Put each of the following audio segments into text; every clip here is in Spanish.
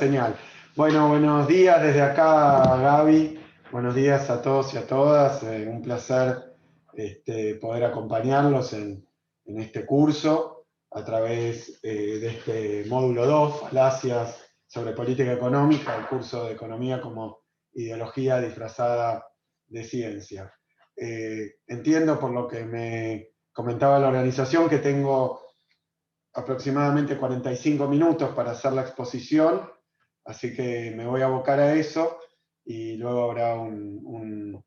Señal. Bueno, buenos días desde acá, Gaby. Buenos días a todos y a todas. Un placer poder acompañarlos en este curso a través de este módulo 2, Falacias sobre Política Económica, el curso de Economía como ideología disfrazada de ciencia. Entiendo por lo que me comentaba la organización que tengo aproximadamente 45 minutos para hacer la exposición, así que me voy a abocar a eso y luego habrá un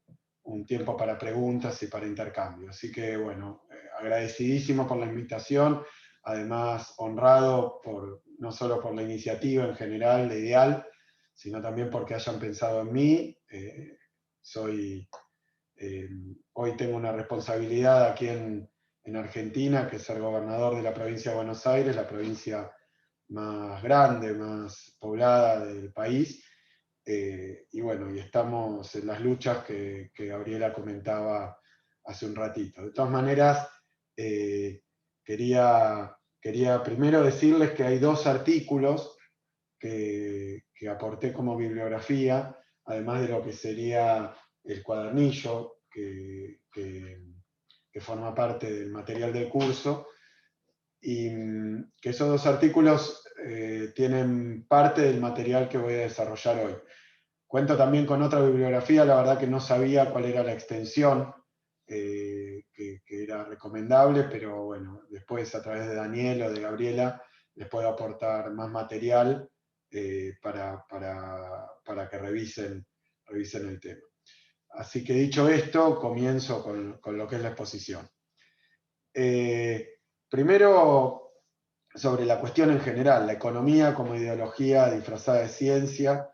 tiempo para preguntas y para intercambio. Así que bueno, agradecidísimo por la invitación, además honrado no solo por la iniciativa en general, de IDEAL, sino también porque hayan pensado en mí. Hoy tengo una responsabilidad aquí en Argentina, que es ser gobernador de la provincia de Buenos Aires, la provincia más grande, más poblada del país. Y bueno, y estamos en las luchas que Gabriela comentaba hace un ratito. De todas maneras, quería primero decirles que hay dos artículos que aporté como bibliografía, además de lo que sería el cuadernillo que forma parte del material del curso, y que esos dos artículos tienen parte del material que voy a desarrollar hoy. Cuento también con otra bibliografía, la verdad que no sabía cuál era la extensión que era recomendable, pero bueno, después a través de Daniel o de Gabriela les puedo aportar más material para que revisen el tema. Así que dicho esto, comienzo con lo que es la exposición. Primero, sobre la cuestión en general, la economía como ideología disfrazada de ciencia,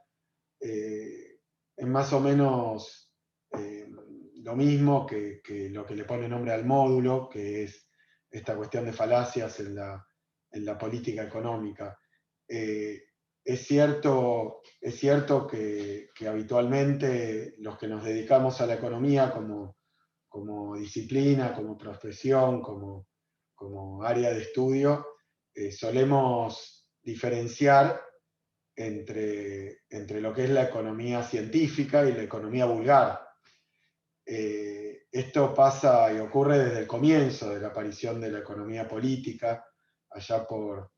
es más o menos lo mismo que lo que le pone nombre al módulo, que es esta cuestión de falacias en la política económica. Es cierto que habitualmente los que nos dedicamos a la economía como disciplina, como profesión, como área de estudio, solemos diferenciar entre lo que es la economía científica y la economía vulgar. Esto pasa y ocurre desde el comienzo de la aparición de la economía política, allá por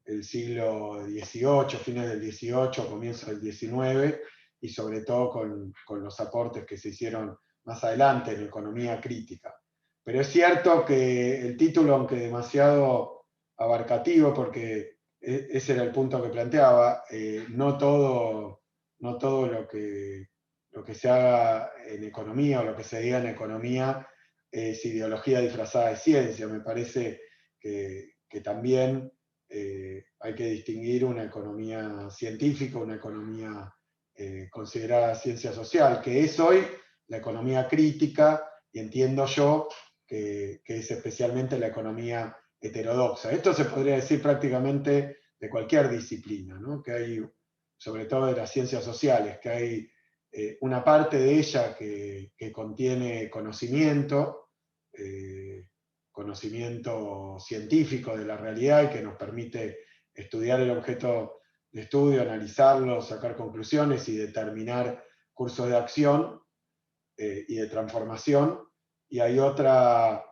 el siglo XVIII, fines del XVIII, comienzo del XIX, y sobre todo con los aportes que se hicieron más adelante en economía crítica. Pero es cierto que el título, aunque demasiado abarcativo, porque ese era el punto que planteaba, no todo lo que se haga en economía o lo que se diga en economía es ideología disfrazada de ciencia. Me parece que también hay que distinguir una economía científica, una economía considerada ciencia social, que es hoy la economía crítica, y entiendo yo que es especialmente la economía heterodoxa. Esto se podría decir prácticamente de cualquier disciplina, ¿no? Que hay, sobre todo de las ciencias sociales, que hay una parte de ella que contiene conocimiento, conocimiento científico de la realidad y que nos permite estudiar el objeto de estudio, analizarlo, sacar conclusiones y determinar cursos de acción y de transformación. Y hay otra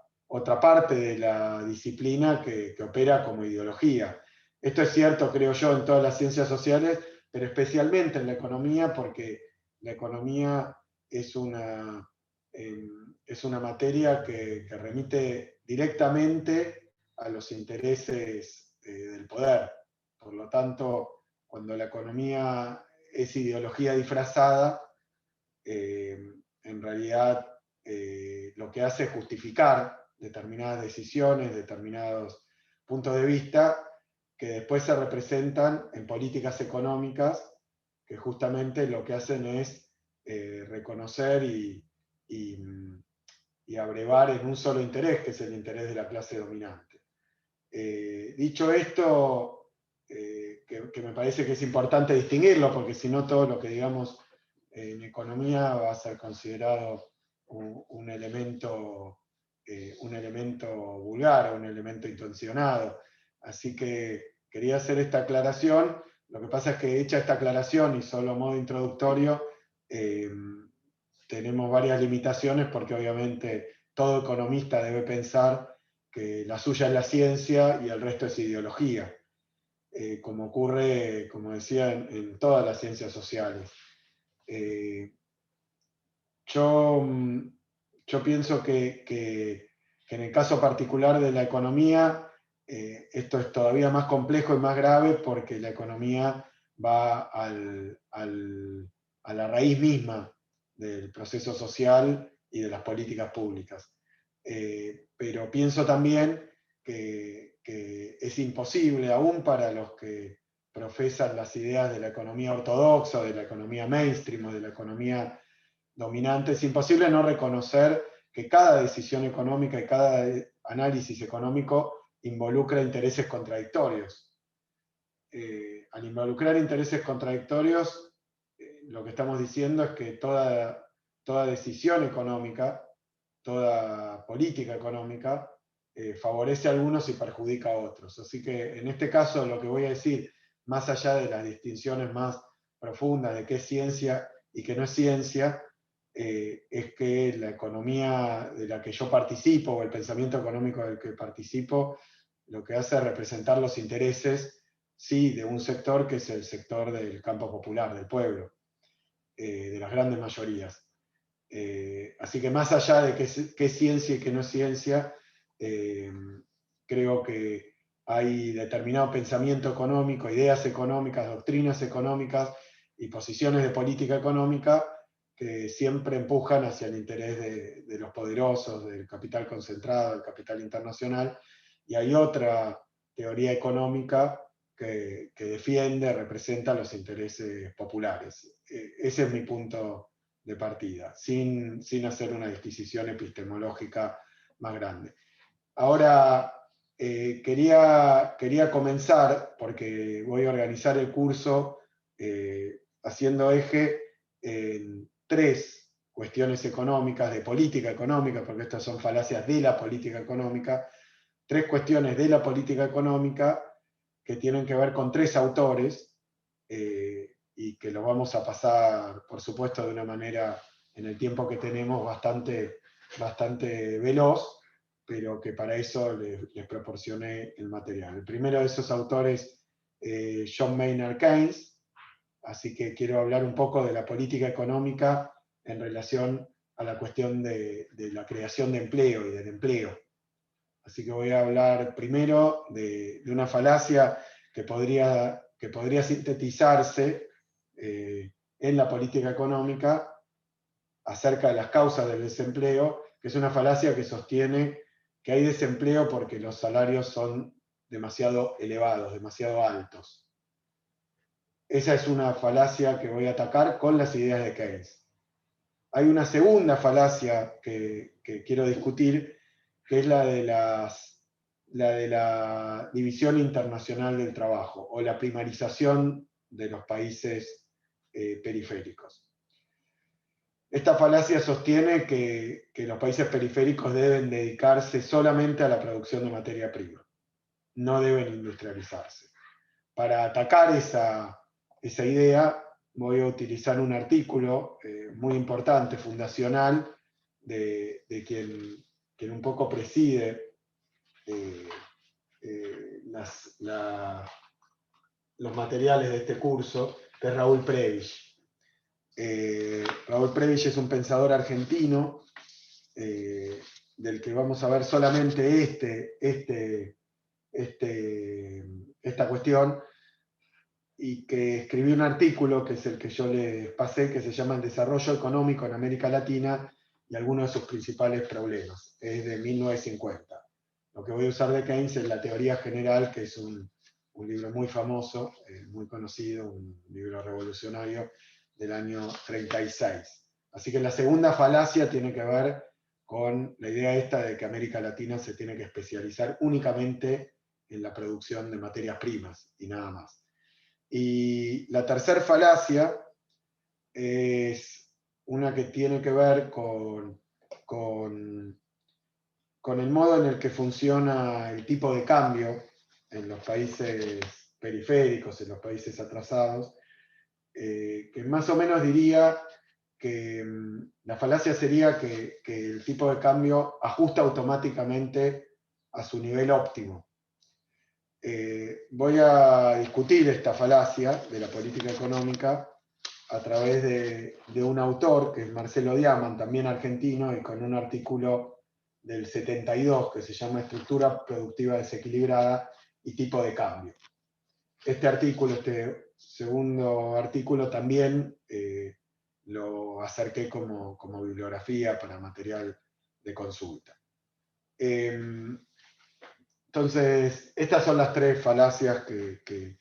parte de la disciplina que opera como ideología. Esto es cierto, creo yo, en todas las ciencias sociales, pero especialmente en la economía, porque la economía es una materia que remite directamente a los intereses del poder. Por lo tanto, cuando la economía es ideología disfrazada, en realidad lo que hace es justificar determinadas decisiones, determinados puntos de vista, que después se representan en políticas económicas, que justamente lo que hacen es reconocer y abrevar en un solo interés, que es el interés de la clase dominante. Dicho esto, que me parece que es importante distinguirlo, porque si no todo lo que digamos en economía va a ser considerado un elemento vulgar, un elemento intencionado. Así que quería hacer esta aclaración. Lo que pasa es que hecha esta aclaración y solo a modo introductorio, tenemos varias limitaciones porque obviamente todo economista debe pensar que la suya es la ciencia y el resto es ideología, como ocurre, como decía, en todas las ciencias sociales. Yo pienso que en el caso particular de la economía, esto es todavía más complejo y más grave porque la economía va a la raíz misma del proceso social y de las políticas públicas. Pero pienso también que es imposible, aún para los que profesan las ideas de la economía ortodoxa, de la economía mainstream o de la economía dominante, es imposible no reconocer que cada decisión económica y cada análisis económico involucra intereses contradictorios. Al involucrar intereses contradictorios, lo que estamos diciendo es que toda decisión económica, toda política económica, favorece a algunos y perjudica a otros. Así que en este caso lo que voy a decir, más allá de las distinciones más profundas de qué es ciencia y qué no es ciencia, es que la economía de la que yo participo o el pensamiento económico del que participo lo que hace es representar los intereses, sí, de un sector que es el sector del campo popular, del pueblo, de las grandes mayorías. Así que más allá de qué es ciencia y qué no es ciencia, creo que hay determinado pensamiento económico, ideas económicas, doctrinas económicas y posiciones de política económica que siempre empujan hacia el interés de los poderosos, del capital concentrado, del capital internacional, y hay otra teoría económica que defiende, representa los intereses populares. Ese es mi punto de partida, sin hacer una disquisición epistemológica más grande. Ahora, quería comenzar, porque voy a organizar el curso haciendo eje en 3 cuestiones económicas, de política económica, porque estas son falacias de la política económica, 3 cuestiones de la política económica que tienen que ver con 3 autores, y que lo vamos a pasar, por supuesto, de una manera, en el tiempo que tenemos, bastante veloz, pero que para eso les proporcioné el material. El primero de esos autores, John Maynard Keynes, así que quiero hablar un poco de la política económica en relación a la cuestión de la creación de empleo y del empleo. Así que voy a hablar primero de una falacia que podría sintetizarse en la política económica acerca de las causas del desempleo, que es una falacia que sostiene que hay desempleo porque los salarios son demasiado elevados, demasiado altos. Esa es una falacia que voy a atacar con las ideas de Keynes. Hay una segunda falacia que quiero discutir, que es la de la división internacional del trabajo o la primarización de los países periféricos. Esta falacia sostiene que los países periféricos deben dedicarse solamente a la producción de materia prima, no deben industrializarse. Para atacar esa idea voy a utilizar un artículo muy importante, fundacional, de quien un poco preside los materiales de este curso, que es Raúl Prebisch. Raúl Prebisch es un pensador argentino del que vamos a ver solamente esta cuestión, y que escribió un artículo, que es el que yo les pasé, que se llama El desarrollo económico en América Latina y algunos de sus principales problemas. Es de 1950. Lo que voy a usar de Keynes es la teoría general, que es un libro muy famoso, muy conocido, un libro revolucionario del año 36. Así que la segunda falacia tiene que ver con la idea esta de que América Latina se tiene que especializar únicamente en la producción de materias primas y nada más. Y la tercera falacia es una que tiene que ver con el modo en el que funciona el tipo de cambio en los países periféricos, en los países atrasados, que más o menos diría que la falacia sería que el tipo de cambio ajusta automáticamente a su nivel óptimo. Voy a discutir esta falacia de la política económica a través de un autor, que es Marcelo Diaman, también argentino, y con un artículo del 72 que se llama Estructura Productiva Desequilibrada y Tipo de Cambio. Este artículo, este segundo artículo, también lo acerqué como bibliografía para material de consulta. Entonces, estas son las tres falacias que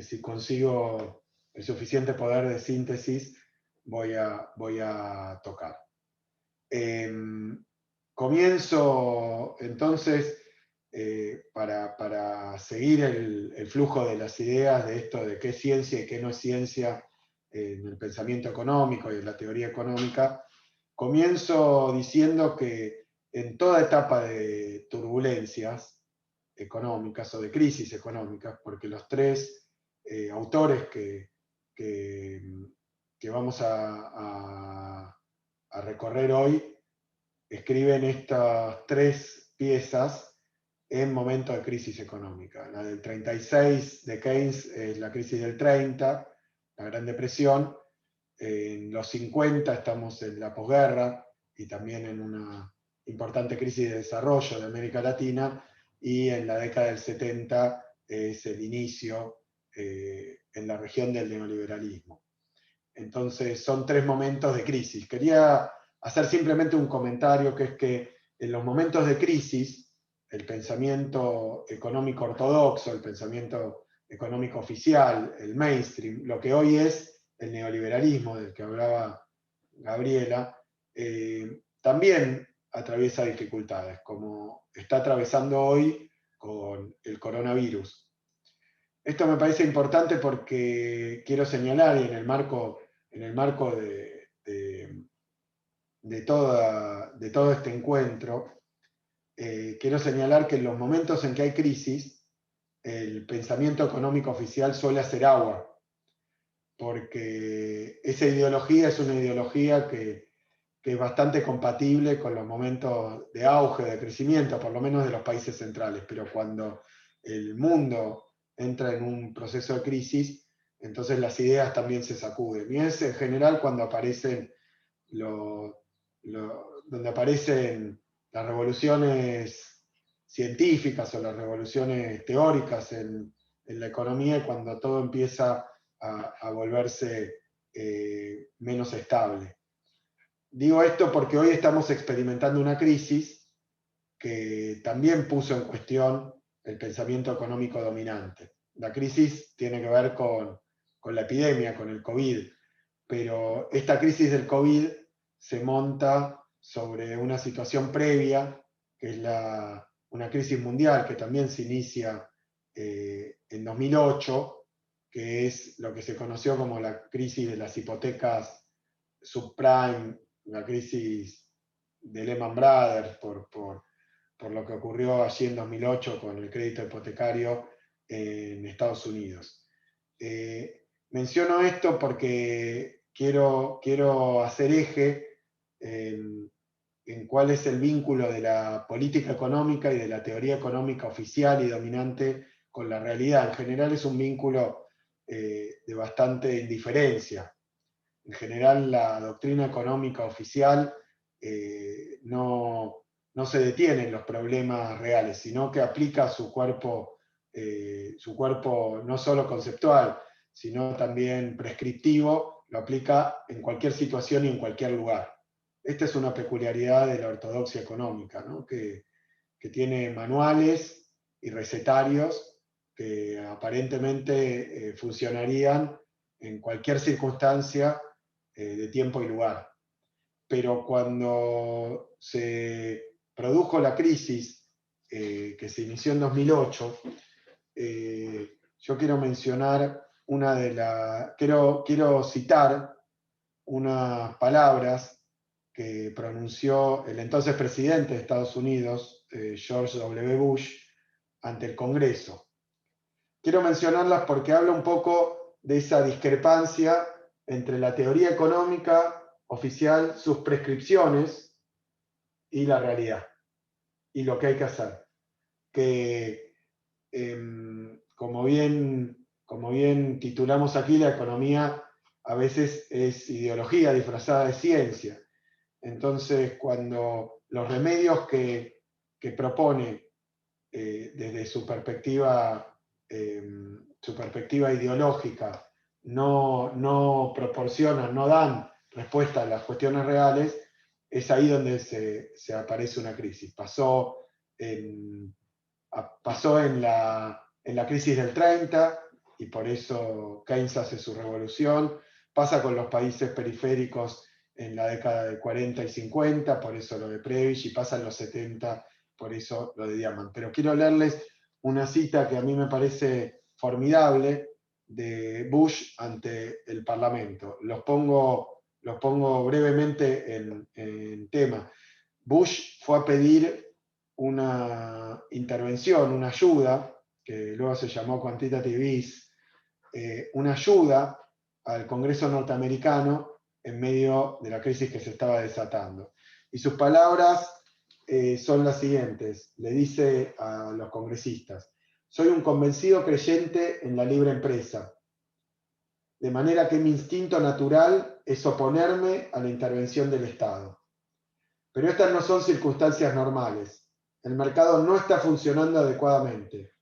si consigo el suficiente poder de síntesis voy a tocar. Comienzo entonces para seguir el flujo de las ideas de esto de qué es ciencia y qué no es ciencia en el pensamiento económico y en la teoría económica. Comienzo diciendo que en toda etapa de turbulencias económicas o de crisis económicas, porque los tres autores que vamos a recorrer hoy escriben estas tres piezas en momentos de crisis económica. La del 36 de Keynes es la crisis del 30, la Gran Depresión. En los 50 estamos en la posguerra y también en una importante crisis de desarrollo de América Latina, y en la década del 70 es el inicio en la región del neoliberalismo. Entonces son tres momentos de crisis. Quería hacer simplemente un comentario, que es que en los momentos de crisis, el pensamiento económico ortodoxo, el pensamiento económico oficial, el mainstream, lo que hoy es el neoliberalismo del que hablaba Gabriela, también atraviesa dificultades, como está atravesando hoy con el coronavirus. Esto me parece importante porque quiero señalar, y en el marco de todo este encuentro, quiero señalar que en los momentos en que hay crisis, el pensamiento económico oficial suele hacer agua, porque esa ideología es una ideología que es bastante compatible con los momentos de auge, de crecimiento, por lo menos de los países centrales, pero cuando el mundo entra en un proceso de crisis, entonces las ideas también se sacuden. Y es en general cuando aparecen donde aparecen las revoluciones científicas o las revoluciones teóricas en la economía, y cuando todo empieza a volverse menos estable. Digo esto porque hoy estamos experimentando una crisis que también puso en cuestión el pensamiento económico dominante. La crisis tiene que ver con la epidemia, con el COVID, pero esta crisis del COVID se monta sobre una situación previa, que es una crisis mundial que también se inicia en 2008, que es lo que se conoció como la crisis de las hipotecas subprime, la crisis de Lehman Brothers, por lo que ocurrió allí en 2008 con el crédito hipotecario en Estados Unidos. Menciono esto porque quiero hacer eje en cuál es el vínculo de la política económica y de la teoría económica oficial y dominante con la realidad. En general es un vínculo de bastante indiferencia. En general, la doctrina económica oficial no se detiene en los problemas reales, sino que aplica su cuerpo no solo conceptual, sino también prescriptivo, lo aplica en cualquier situación y en cualquier lugar. Esta es una peculiaridad de la ortodoxia económica, ¿no? que tiene manuales y recetarios que aparentemente funcionarían en cualquier circunstancia de tiempo y lugar. Pero cuando se produjo la crisis que se inició en 2008, yo quiero mencionar quiero citar unas palabras que pronunció el entonces presidente de Estados Unidos, George W. Bush, ante el Congreso. quiero mencionarlas porque habla un poco de esa discrepancia entre la teoría económica oficial, sus prescripciones y la realidad, y lo que hay que hacer. Que, como bien titulamos aquí, la economía a veces es ideología disfrazada de ciencia. Entonces, cuando los remedios que propone desde su perspectiva ideológica no proporcionan, no dan respuesta a las cuestiones reales, es ahí donde se aparece una crisis. Pasó en la crisis del 30 y por eso Keynes hace su revolución. Pasa con los países periféricos en la década de 40 y 50, por eso lo de Prebisch, y pasa en los 70, por eso lo de Diamant. Pero quiero leerles una cita que a mí me parece formidable de Bush ante el Parlamento. Los pongo brevemente en tema. Bush fue a pedir una intervención, una ayuda, que luego se llamó Quantitative Ease, una ayuda al Congreso norteamericano en medio de la crisis que se estaba desatando. Y sus palabras son las siguientes. Le dice a los congresistas: soy un convencido creyente en la libre empresa, de manera que mi instinto natural es oponerme a la intervención del Estado. Pero estas no son circunstancias normales. El mercado no está funcionando adecuadamente.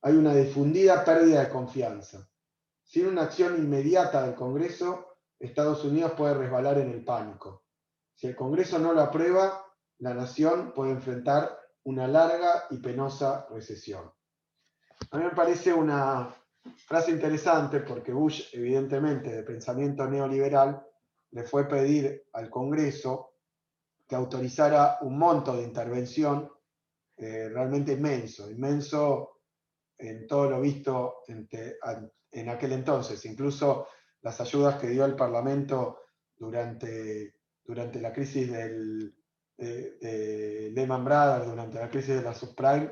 Hay una difundida pérdida de confianza. Sin una acción inmediata del Congreso, Estados Unidos puede resbalar en el pánico. Si el Congreso no lo aprueba, la nación puede enfrentar una larga y penosa recesión. A mí me parece una frase interesante porque Bush, evidentemente de pensamiento neoliberal, le fue a pedir al Congreso que autorizara un monto de intervención realmente inmenso, inmenso en todo lo visto en aquel entonces. Incluso las ayudas que dio el Parlamento durante la crisis de Lehman Brothers, durante la crisis de la subprime,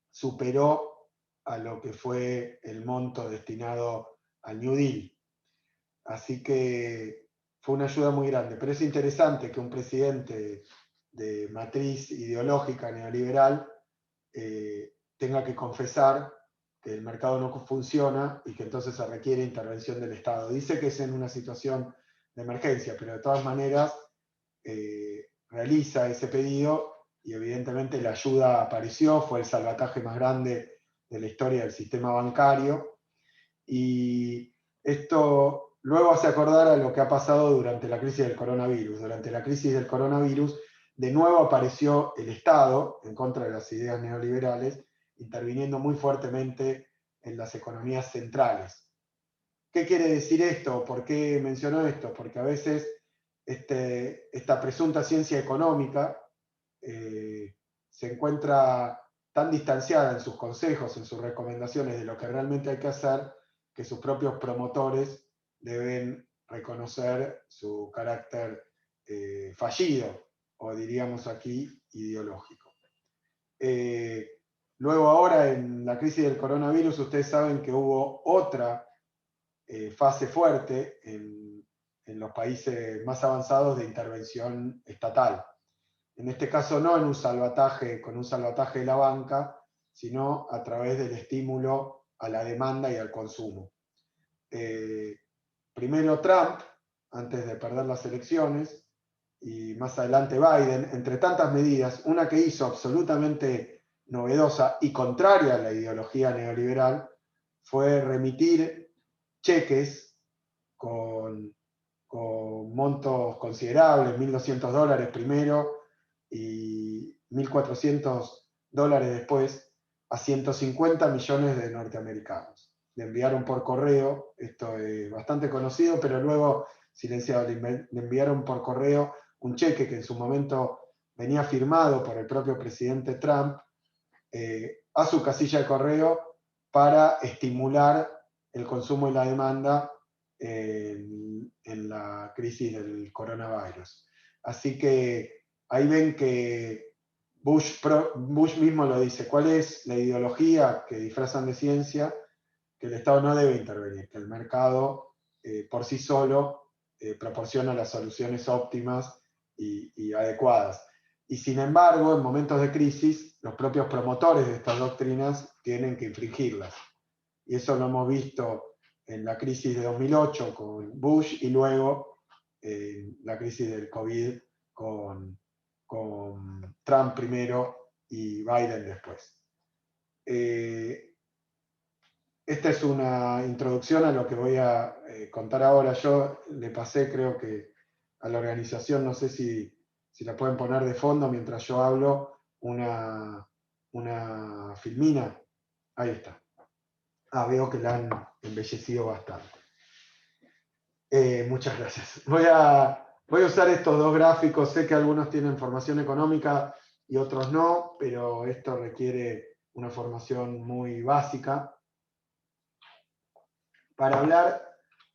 superó a lo que fue el monto destinado al New Deal. Así que fue una ayuda muy grande. Pero es interesante que un presidente de matriz ideológica neoliberal tenga que confesar que el mercado no funciona y que entonces se requiere intervención del Estado. Dice que es en una situación de emergencia, pero de todas maneras realiza ese pedido y evidentemente la ayuda apareció, fue el salvataje más grande de la historia del sistema bancario. Y esto luego hace acordar a lo que ha pasado durante la crisis del coronavirus. Durante la crisis del coronavirus, de nuevo apareció el Estado, en contra de las ideas neoliberales, interviniendo muy fuertemente en las economías centrales. ¿Qué quiere decir esto? ¿Por qué menciono esto? Porque a veces esta presunta ciencia económica se encuentra tan distanciada en sus consejos, en sus recomendaciones de lo que realmente hay que hacer, que sus propios promotores deben reconocer su carácter fallido, o diríamos aquí, ideológico. Luego ahora en la crisis del coronavirus, ustedes saben que hubo otra fase fuerte en los países más avanzados de intervención estatal. En este caso no con un salvataje de la banca, sino a través del estímulo a la demanda y al consumo. Primero Trump, antes de perder las elecciones, y más adelante Biden, entre tantas medidas, una que hizo absolutamente novedosa y contraria a la ideología neoliberal, fue remitir cheques con montos considerables, $1.200 primero y $1.400 después, a 150 millones de norteamericanos. Le enviaron por correo, esto es bastante conocido, pero luego silenciado, le enviaron por correo un cheque que en su momento venía firmado por el propio presidente Trump a su casilla de correo para estimular el consumo y la demanda en la crisis del coronavirus. Así que ahí ven que Bush mismo lo dice. ¿Cuál es la ideología que disfrazan de ciencia? que el Estado no debe intervenir, que el mercado por sí solo proporciona las soluciones óptimas y adecuadas. Y sin embargo, en momentos de crisis, los propios promotores de estas doctrinas tienen que infringirlas. Y eso lo hemos visto en la crisis de 2008 con Bush y luego en la crisis del COVID con Trump primero y Biden después. Esta es una introducción a lo que voy a contar ahora. Yo le pasé, creo que a la organización, no sé si la pueden poner de fondo mientras yo hablo, una filmina. Ahí está. Veo que la han embellecido bastante. Muchas gracias. Voy a usar estos dos gráficos. Sé que algunos tienen formación económica y otros no, pero esto requiere una formación muy básica para hablar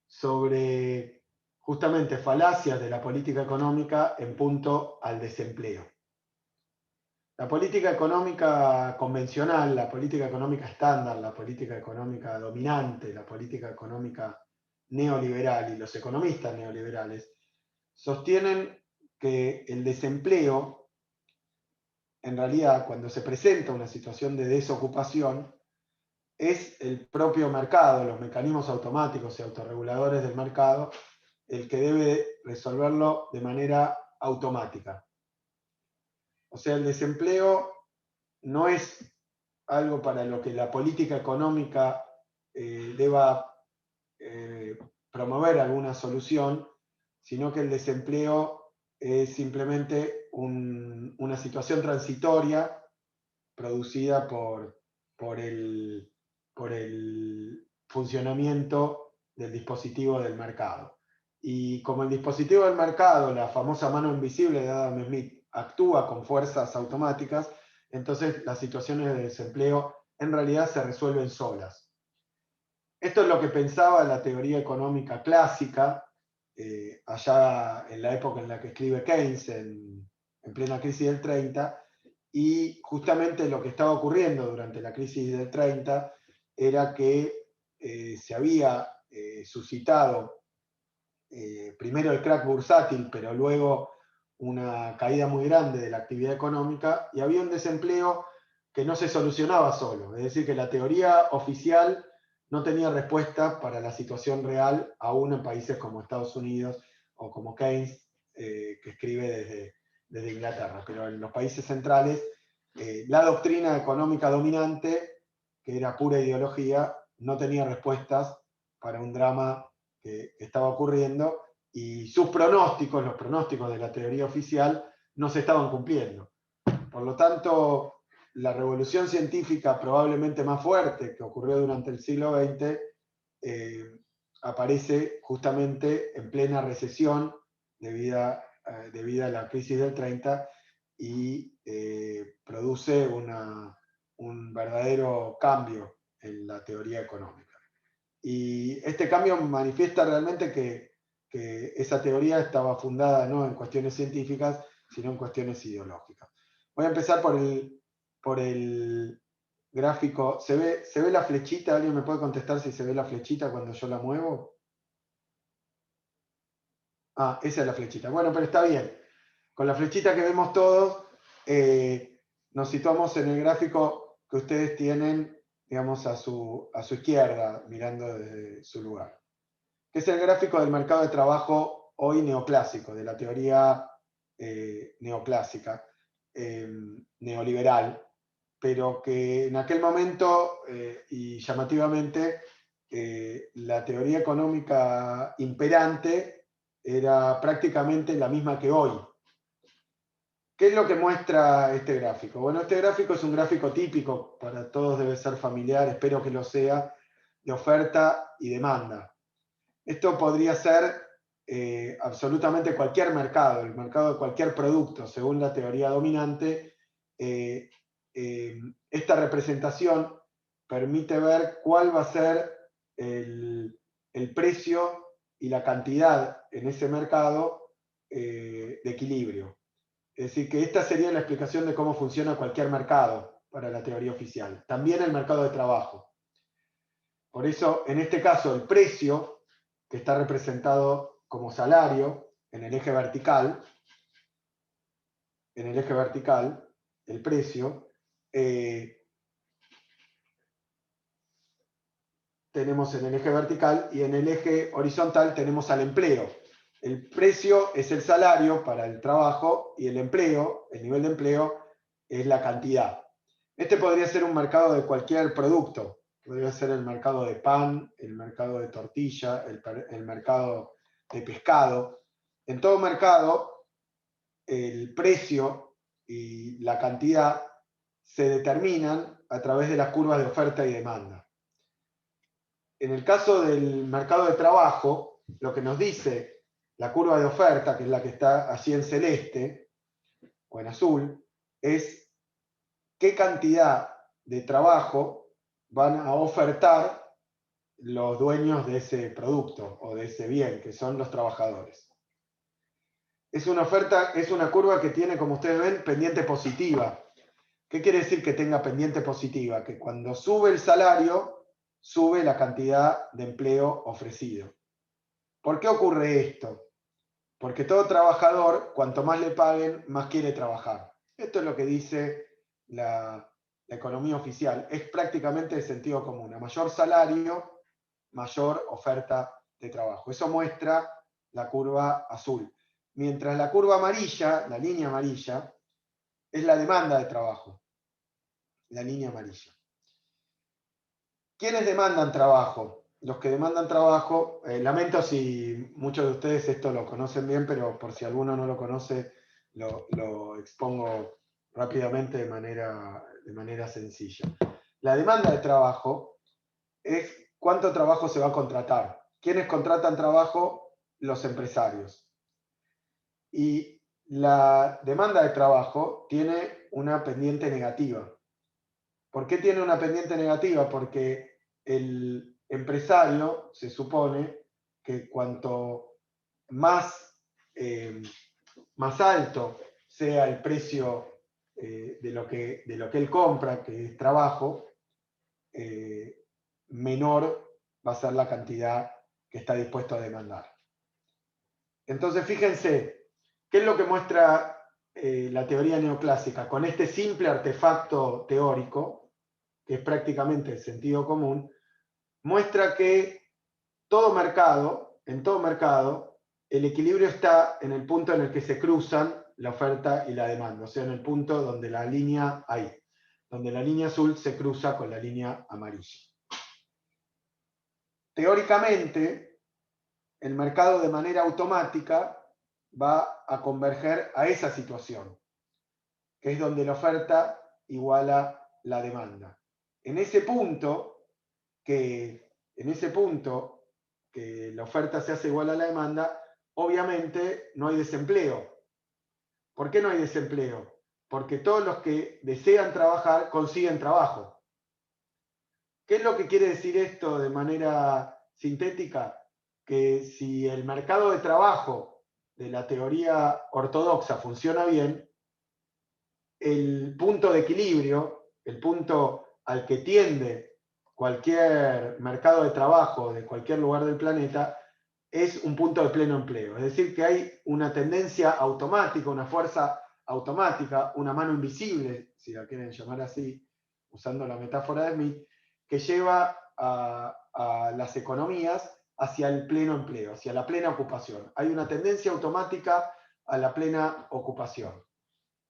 sobre justamente falacias de la política económica en punto al desempleo. La política económica convencional, la política económica estándar, la política económica dominante, la política económica neoliberal y los economistas neoliberales sostienen que el desempleo, en realidad, cuando se presenta una situación de desocupación, es el propio mercado, los mecanismos automáticos y autorreguladores del mercado, el que debe resolverlo de manera automática. O sea, el desempleo no es algo para lo que la política económica deba promover alguna solución, sino que el desempleo es simplemente una situación transitoria producida por el funcionamiento del dispositivo del mercado. Y como el dispositivo del mercado, la famosa mano invisible de Adam Smith, actúa con fuerzas automáticas, entonces las situaciones de desempleo en realidad se resuelven solas. Esto es lo que pensaba la teoría económica clásica, allá en la época en la que escribe Keynes, en plena crisis del 30, y justamente lo que estaba ocurriendo durante la crisis del 30 era que se había suscitado primero el crack bursátil, pero luego una caída muy grande de la actividad económica, y había un desempleo que no se solucionaba solo. Es decir, que la teoría oficial no tenía respuesta para la situación real, aún en países como Estados Unidos o como Keynes, que escribe desde Inglaterra. Pero en los países centrales, la doctrina económica dominante, que era pura ideología, no tenía respuestas para un drama que estaba ocurriendo, y sus pronósticos, los pronósticos de la teoría oficial, no se estaban cumpliendo. Por lo tanto, la revolución científica probablemente más fuerte que ocurrió durante el siglo XX aparece justamente en plena recesión debido a la crisis del 30 y produce un verdadero cambio en la teoría económica. Y este cambio manifiesta realmente que esa teoría estaba fundada no en cuestiones científicas, sino en cuestiones ideológicas. Voy a empezar por el gráfico. ¿Se ve la flechita? ¿Alguien me puede contestar si se ve la flechita cuando yo la muevo? Esa es la flechita. Bueno, pero está bien. Con la flechita que vemos todos, nos situamos en el gráfico que ustedes tienen, digamos, a su izquierda, mirando desde su lugar, que es el gráfico del mercado de trabajo hoy neoclásico, de la teoría neoclásica, neoliberal, pero que en aquel momento, y llamativamente, la teoría económica imperante era prácticamente la misma que hoy. ¿Qué es lo que muestra este gráfico? Bueno, este gráfico es un gráfico típico, para todos debe ser familiar, espero que lo sea, de oferta y demanda. Esto podría ser absolutamente cualquier mercado, el mercado de cualquier producto, según la teoría dominante. Esta representación permite ver cuál va a ser el precio y la cantidad en ese mercado de equilibrio. Es decir, que esta sería la explicación de cómo funciona cualquier mercado para la teoría oficial. También el mercado de trabajo. Por eso, en este caso, el precio, que está representado como salario en el eje vertical, el precio, tenemos en el eje vertical y en el eje horizontal tenemos al empleo. El precio es el salario para el trabajo y el empleo, el nivel de empleo, es la cantidad. Este podría ser un mercado de cualquier producto. Podría ser el mercado de pan, el mercado de tortilla, el mercado de pescado. En todo mercado, el precio y la cantidad se determinan a través de las curvas de oferta y demanda. En el caso del mercado de trabajo, lo que nos dice la curva de oferta, que es la que está allí en celeste o en azul, es qué cantidad de trabajo van a ofertar los dueños de ese producto o de ese bien, que son los trabajadores. Es una oferta, es una curva que tiene, como ustedes ven, pendiente positiva. ¿Qué quiere decir que tenga pendiente positiva? Que cuando sube el salario, sube la cantidad de empleo ofrecido. ¿Por qué ocurre esto? Porque todo trabajador, cuanto más le paguen, más quiere trabajar. Esto es lo que dice la economía oficial. Es prácticamente de sentido común. A mayor salario, mayor oferta de trabajo. Eso muestra la curva azul. Mientras la curva amarilla, la línea amarilla, es la demanda de trabajo. La línea amarilla. ¿Quiénes demandan trabajo? Los que demandan trabajo, lamento si muchos de ustedes esto lo conocen bien, pero por si alguno no lo conoce, lo expongo rápidamente de manera sencilla. La demanda de trabajo es cuánto trabajo se va a contratar. ¿Quiénes contratan trabajo? Los empresarios. Y la demanda de trabajo tiene una pendiente negativa. ¿Por qué tiene una pendiente negativa? Porque el empresario se supone que cuanto más, más alto sea el precio de lo que él compra, que es trabajo, menor va a ser la cantidad que está dispuesto a demandar. Entonces, fíjense, ¿qué es lo que muestra la teoría neoclásica? Con este simple artefacto teórico, que es prácticamente el sentido común, muestra que en todo mercado, el equilibrio está en el punto en el que se cruzan la oferta y la demanda, o sea, en el punto donde la línea azul se cruza con la línea amarilla. Teóricamente, el mercado de manera automática va a converger a esa situación, que es donde la oferta iguala la demanda. En ese punto que la oferta se hace igual a la demanda, obviamente no hay desempleo. ¿Por qué no hay desempleo? Porque todos los que desean trabajar consiguen trabajo. ¿Qué es lo que quiere decir esto de manera sintética? Que si el mercado de trabajo de la teoría ortodoxa funciona bien, el punto de equilibrio, el punto al que tiende cualquier mercado de trabajo de cualquier lugar del planeta, es un punto de pleno empleo. Es decir, que hay una tendencia automática, una fuerza automática, una mano invisible, si la quieren llamar así, usando la metáfora de Smith, que lleva a las economías hacia el pleno empleo, hacia la plena ocupación. Hay una tendencia automática a la plena ocupación.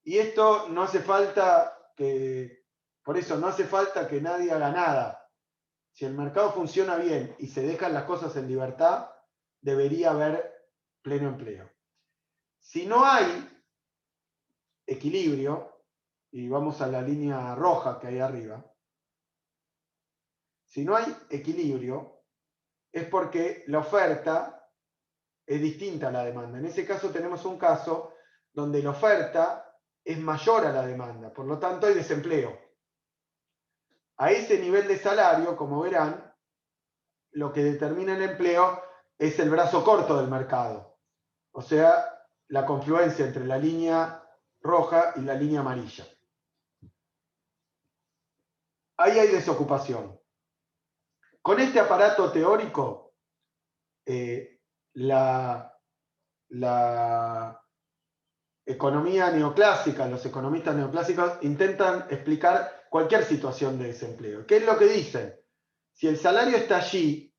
Y esto no hace falta por eso no hace falta que nadie haga nada. Si el mercado funciona bien y se dejan las cosas en libertad, debería haber pleno empleo. Si no hay equilibrio, y vamos a la línea roja que hay arriba, si no hay equilibrio, es porque la oferta es distinta a la demanda. En ese caso tenemos un caso donde la oferta es mayor a la demanda, por lo tanto hay desempleo. A ese nivel de salario, como verán, lo que determina el empleo es el brazo corto del mercado, o sea, la confluencia entre la línea roja y la línea amarilla. Ahí hay desocupación. Con este aparato teórico, la economía neoclásica, los economistas neoclásicos intentan explicar cualquier situación de desempleo. ¿Qué es lo que dicen? Si el salario está allí,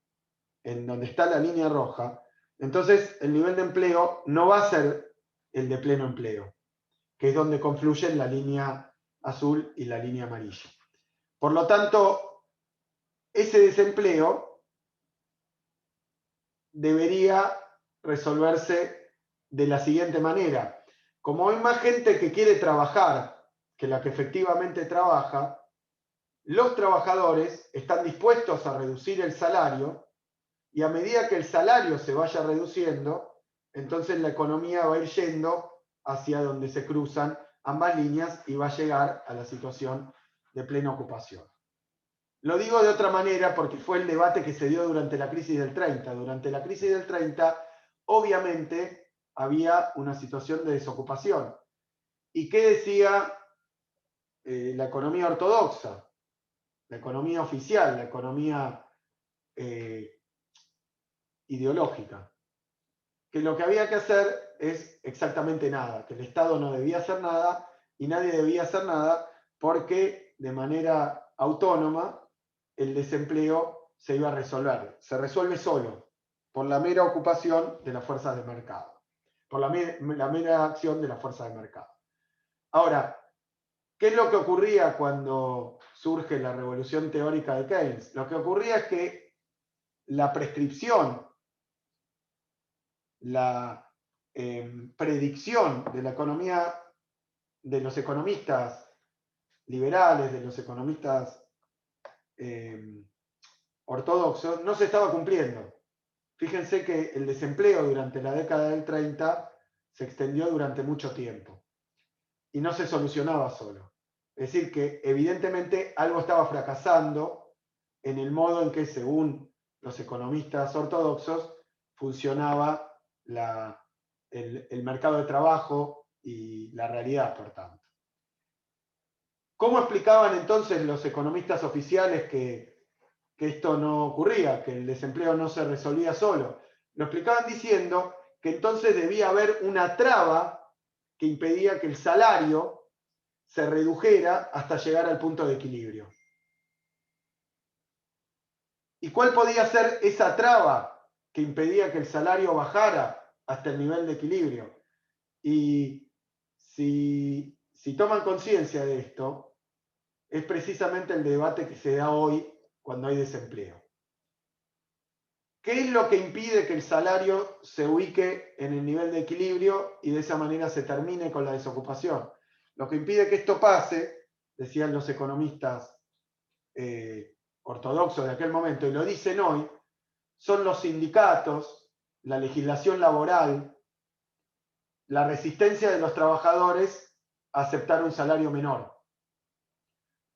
en donde está la línea roja, entonces el nivel de empleo no va a ser el de pleno empleo, que es donde confluyen la línea azul y la línea amarilla. Por lo tanto, ese desempleo debería resolverse de la siguiente manera. Como hay más gente que quiere trabajar que la que efectivamente trabaja, los trabajadores están dispuestos a reducir el salario y a medida que el salario se vaya reduciendo, entonces la economía va a ir yendo hacia donde se cruzan ambas líneas y va a llegar a la situación de plena ocupación. Lo digo de otra manera porque fue el debate que se dio durante la crisis del 30. Durante la crisis del 30, obviamente, había una situación de desocupación. ¿Y qué decía la economía ortodoxa? La economía oficial, la economía ideológica. Que lo que había que hacer es exactamente nada, que el Estado no debía hacer nada y nadie debía hacer nada porque de manera autónoma el desempleo se iba a resolver. Se resuelve solo por la mera ocupación de las fuerzas de mercado, por la mera acción de las fuerzas de mercado. Ahora, ¿qué es lo que ocurría cuando surge la revolución teórica de Keynes? Lo que ocurría es que la prescripción, la predicción de la economía de los economistas liberales, de los economistas ortodoxos, no se estaba cumpliendo. Fíjense que el desempleo durante la década del 30 se extendió durante mucho tiempo y no se solucionaba solo. Es decir, que evidentemente algo estaba fracasando en el modo en que, según los economistas ortodoxos, funcionaba el mercado de trabajo y la realidad, por tanto. ¿Cómo explicaban entonces los economistas oficiales que esto no ocurría, que el desempleo no se resolvía solo? Lo explicaban diciendo que entonces debía haber una traba que impedía que el salario se redujera hasta llegar al punto de equilibrio. ¿Y cuál podía ser esa traba que impedía que el salario bajara hasta el nivel de equilibrio? Y si toman conciencia de esto, es precisamente el debate que se da hoy cuando hay desempleo. ¿Qué es lo que impide que el salario se ubique en el nivel de equilibrio y de esa manera se termine con la desocupación? Lo que impide que esto pase, decían los economistas ortodoxos de aquel momento, y lo dicen hoy, son los sindicatos, la legislación laboral, la resistencia de los trabajadores a aceptar un salario menor.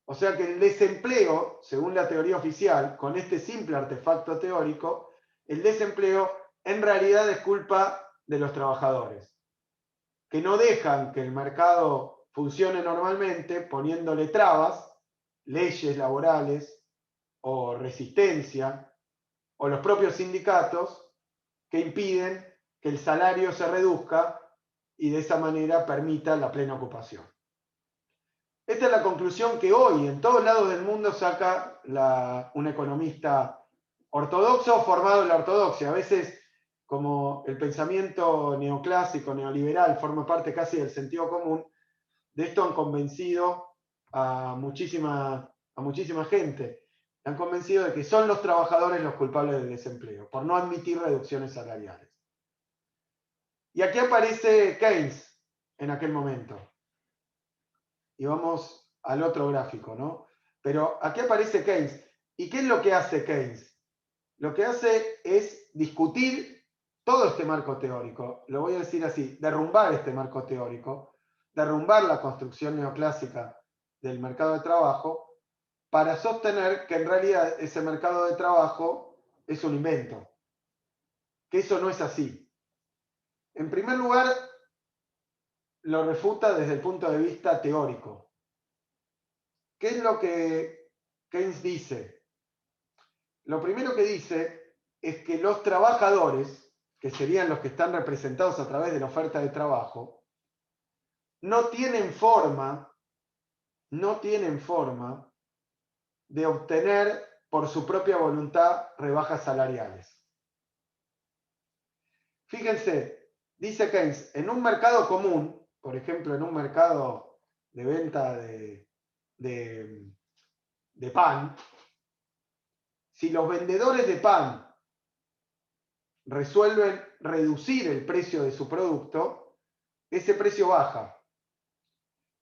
O sea que el desempleo, según la teoría oficial, con este simple artefacto teórico, el desempleo en realidad es culpa de los trabajadores, que no dejan que el mercado funcione normalmente poniéndole trabas, leyes laborales o resistencia, o los propios sindicatos que impiden que el salario se reduzca y de esa manera permita la plena ocupación. Esta es la conclusión que hoy en todos lados del mundo saca un economista ortodoxo formado en la ortodoxia. A veces, como el pensamiento neoclásico, neoliberal, forma parte casi del sentido común, de esto han convencido a muchísima gente. Han convencido de que son los trabajadores los culpables del desempleo, por no admitir reducciones salariales. Y aquí aparece Keynes en aquel momento. Y vamos al otro gráfico, ¿no? Pero aquí aparece Keynes. ¿Y qué es lo que hace Keynes? Lo que hace es discutir todo este marco teórico. Lo voy a decir así, derrumbar este marco teórico, derrumbar la construcción neoclásica del mercado de trabajo para sostener que en realidad ese mercado de trabajo es un invento, que eso no es así. En primer lugar, lo refuta desde el punto de vista teórico. ¿Qué es lo que Keynes dice? lo primero que dice es que los trabajadores, que serían los que están representados a través de la oferta de trabajo, no tienen forma de obtener por su propia voluntad rebajas salariales. Fíjense, dice Keynes, en un mercado común, por ejemplo, en un mercado de venta de pan, si los vendedores de pan resuelven reducir el precio de su producto, ese precio baja.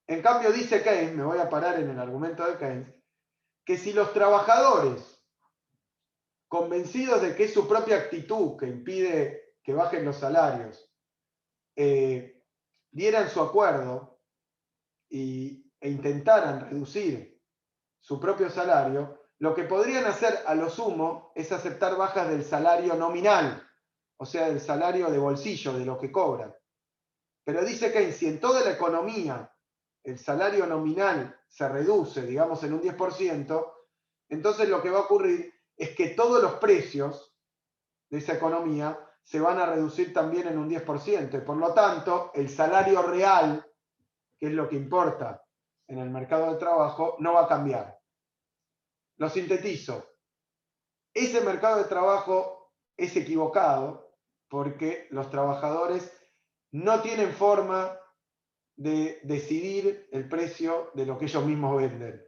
En cambio, dice Keynes, me voy a parar en el argumento de Keynes, que si los trabajadores, convencidos de que es su propia actitud que impide que bajen los salarios, dieran su acuerdo e intentaran reducir su propio salario, lo que podrían hacer a lo sumo es aceptar bajas del salario nominal, o sea, del salario de bolsillo, de lo que cobran. Pero dice que si en toda la economía el salario nominal se reduce, digamos, en un 10%, entonces lo que va a ocurrir es que todos los precios de esa economía se van a reducir también en un 10%. Y por lo tanto, el salario real, que es lo que importa en el mercado del trabajo, no va a cambiar. Lo sintetizo. Ese mercado de trabajo es equivocado porque los trabajadores no tienen forma de decidir el precio de lo que ellos mismos venden.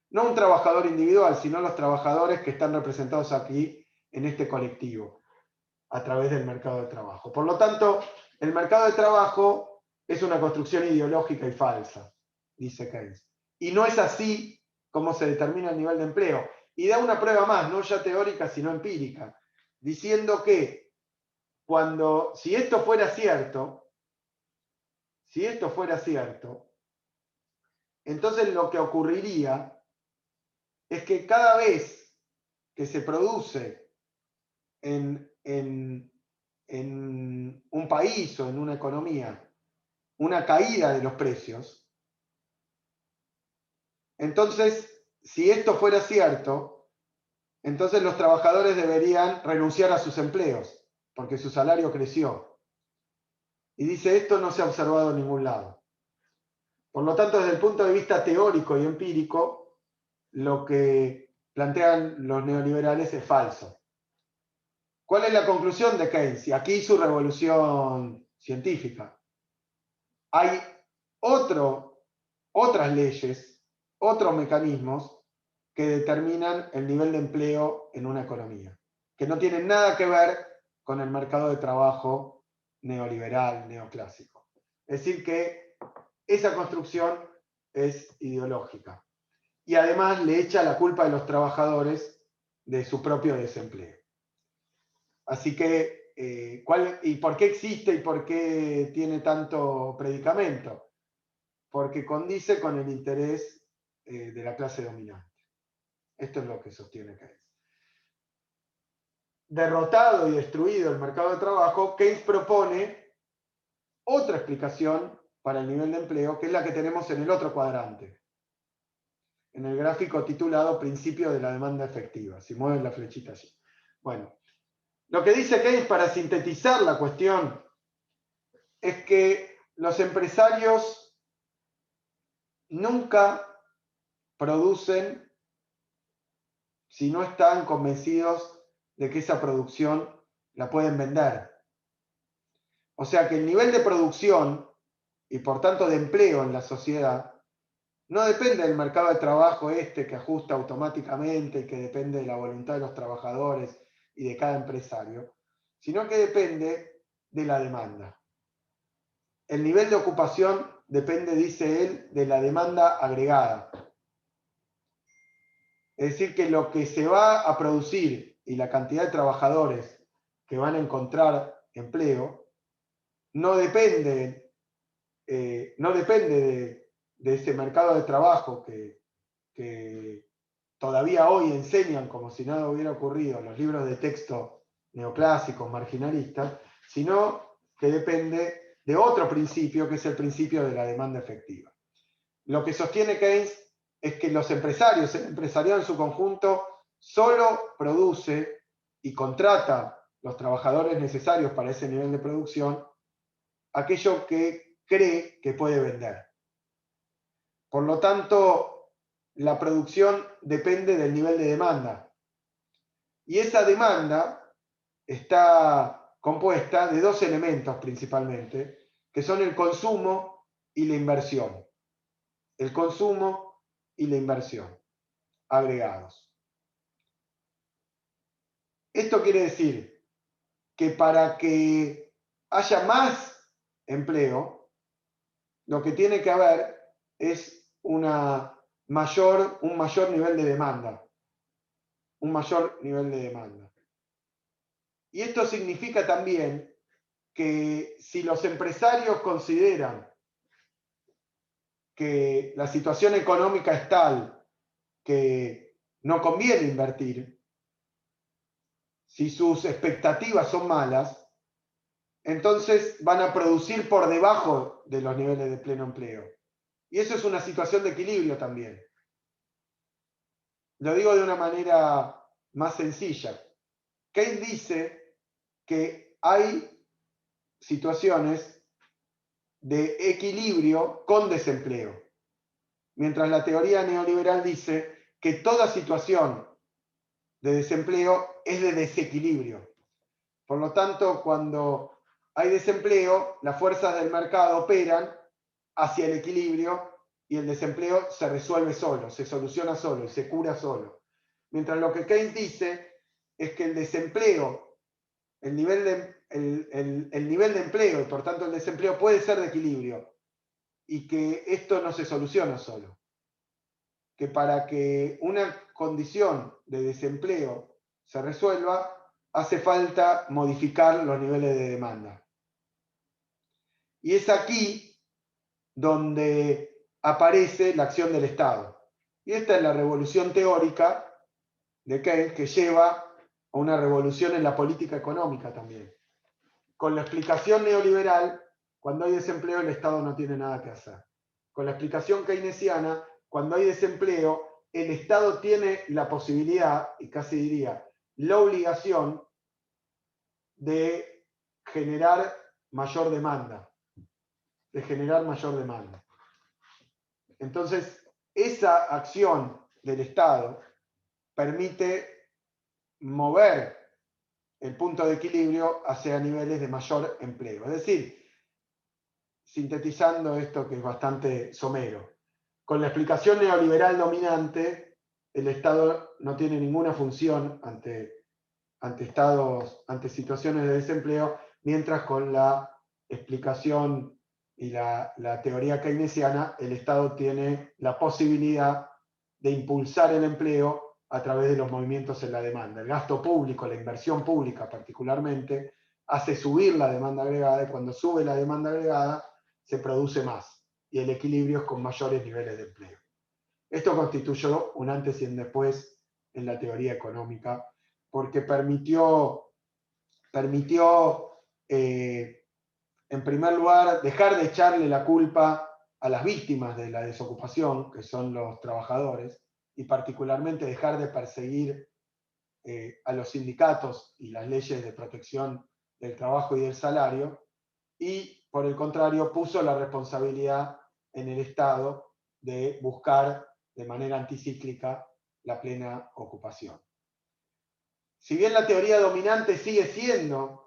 No un trabajador individual, sino los trabajadores que están representados aquí en este colectivo, a través del mercado de trabajo. Por lo tanto, el mercado de trabajo es una construcción ideológica y falsa, dice Keynes. Y no es así como se determina el nivel de empleo. Y da una prueba más, no ya teórica, sino empírica, diciendo que si esto fuera cierto, entonces lo que ocurriría es que cada vez que se produce en un país o en una economía una caída de los precios, entonces, si esto fuera cierto, entonces los trabajadores deberían renunciar a sus empleos, porque su salario creció. Y dice, esto no se ha observado en ningún lado. Por lo tanto, desde el punto de vista teórico y empírico, lo que plantean los neoliberales es falso. ¿Cuál es la conclusión de Keynes? Y aquí su revolución científica. Hay otras leyes, otros mecanismos que determinan el nivel de empleo en una economía, que no tienen nada que ver con el mercado de trabajo neoliberal, neoclásico. Es decir, que esa construcción es ideológica. Y además le echa la culpa a los trabajadores de su propio desempleo. Así que, ¿y por qué existe y por qué tiene tanto predicamento? Porque condice con el interés de la clase dominante. Esto es lo que sostiene Keynes. Derrotado y destruido el mercado de trabajo, Keynes propone otra explicación para el nivel de empleo, que es la que tenemos en el otro cuadrante, en el gráfico titulado Principio de la demanda efectiva. Si mueven la flechita allí. Bueno, lo que dice Keynes para sintetizar la cuestión es que los empresarios nunca producen si no están convencidos de que esa producción la pueden vender. O sea que el nivel de producción y por tanto de empleo en la sociedad no depende del mercado de trabajo que ajusta automáticamente y que depende de la voluntad de los trabajadores y de cada empresario, sino que depende de la demanda. El nivel de ocupación depende, dice él, de la demanda agregada. Es decir, que lo que se va a producir y la cantidad de trabajadores que van a encontrar empleo no depende de ese mercado de trabajo que todavía hoy enseñan como si nada hubiera ocurrido los libros de texto neoclásicos, marginalistas, sino que depende de otro principio, que es el principio de la demanda efectiva. Lo que sostiene Keynes es que los empresarios, el empresariado en su conjunto, solo produce y contrata los trabajadores necesarios para ese nivel de producción aquello que cree que puede vender. Por lo tanto, la producción depende del nivel de demanda. Y esa demanda está compuesta de dos elementos principalmente, que son el consumo y la inversión. El consumo y la inversión, agregados. Esto quiere decir que para que haya más empleo, lo que tiene que haber es un mayor nivel de demanda. Un mayor nivel de demanda. Y esto significa también que si los empresarios consideran que la situación económica es tal que no conviene invertir, si sus expectativas son malas, entonces van a producir por debajo de los niveles de pleno empleo. Y eso es una situación de equilibrio también. Lo digo de una manera más sencilla. Keynes dice que hay situaciones de equilibrio con desempleo, mientras la teoría neoliberal dice que toda situación de desempleo es de desequilibrio. Por lo tanto, cuando hay desempleo, las fuerzas del mercado operan hacia el equilibrio y el desempleo se resuelve solo, se soluciona solo y se cura solo. Mientras lo que Keynes dice es que el desempleo, el nivel de empleo y por tanto el desempleo puede ser de equilibrio y que esto no se soluciona solo. Que para que una condición de desempleo se resuelva, hace falta modificar los niveles de demanda. Y es aquí donde aparece la acción del Estado. Y esta es la revolución teórica de Keynes que lleva a una revolución en la política económica también. Con la explicación neoliberal, cuando hay desempleo, el Estado no tiene nada que hacer. Con la explicación keynesiana, cuando hay desempleo, el Estado tiene la posibilidad, y casi diría, la obligación de generar mayor demanda. De generar mayor demanda. Entonces, esa acción del Estado permite mover el punto de equilibrio hacia niveles de mayor empleo. Es decir, sintetizando esto que es bastante somero, con la explicación neoliberal dominante, el Estado no tiene ninguna función ante situaciones de desempleo, mientras con la explicación y la teoría keynesiana, el Estado tiene la posibilidad de impulsar el empleo a través de los movimientos en la demanda. El gasto público, la inversión pública particularmente, hace subir la demanda agregada y cuando sube la demanda agregada se produce más y el equilibrio es con mayores niveles de empleo. Esto constituyó un antes y un después en la teoría económica porque permitió en primer lugar, dejar de echarle la culpa a las víctimas de la desocupación, que son los trabajadores, y particularmente dejar de perseguir a los sindicatos y las leyes de protección del trabajo y del salario, y por el contrario puso la responsabilidad en el Estado de buscar de manera anticíclica la plena ocupación. Si bien la teoría dominante sigue siendo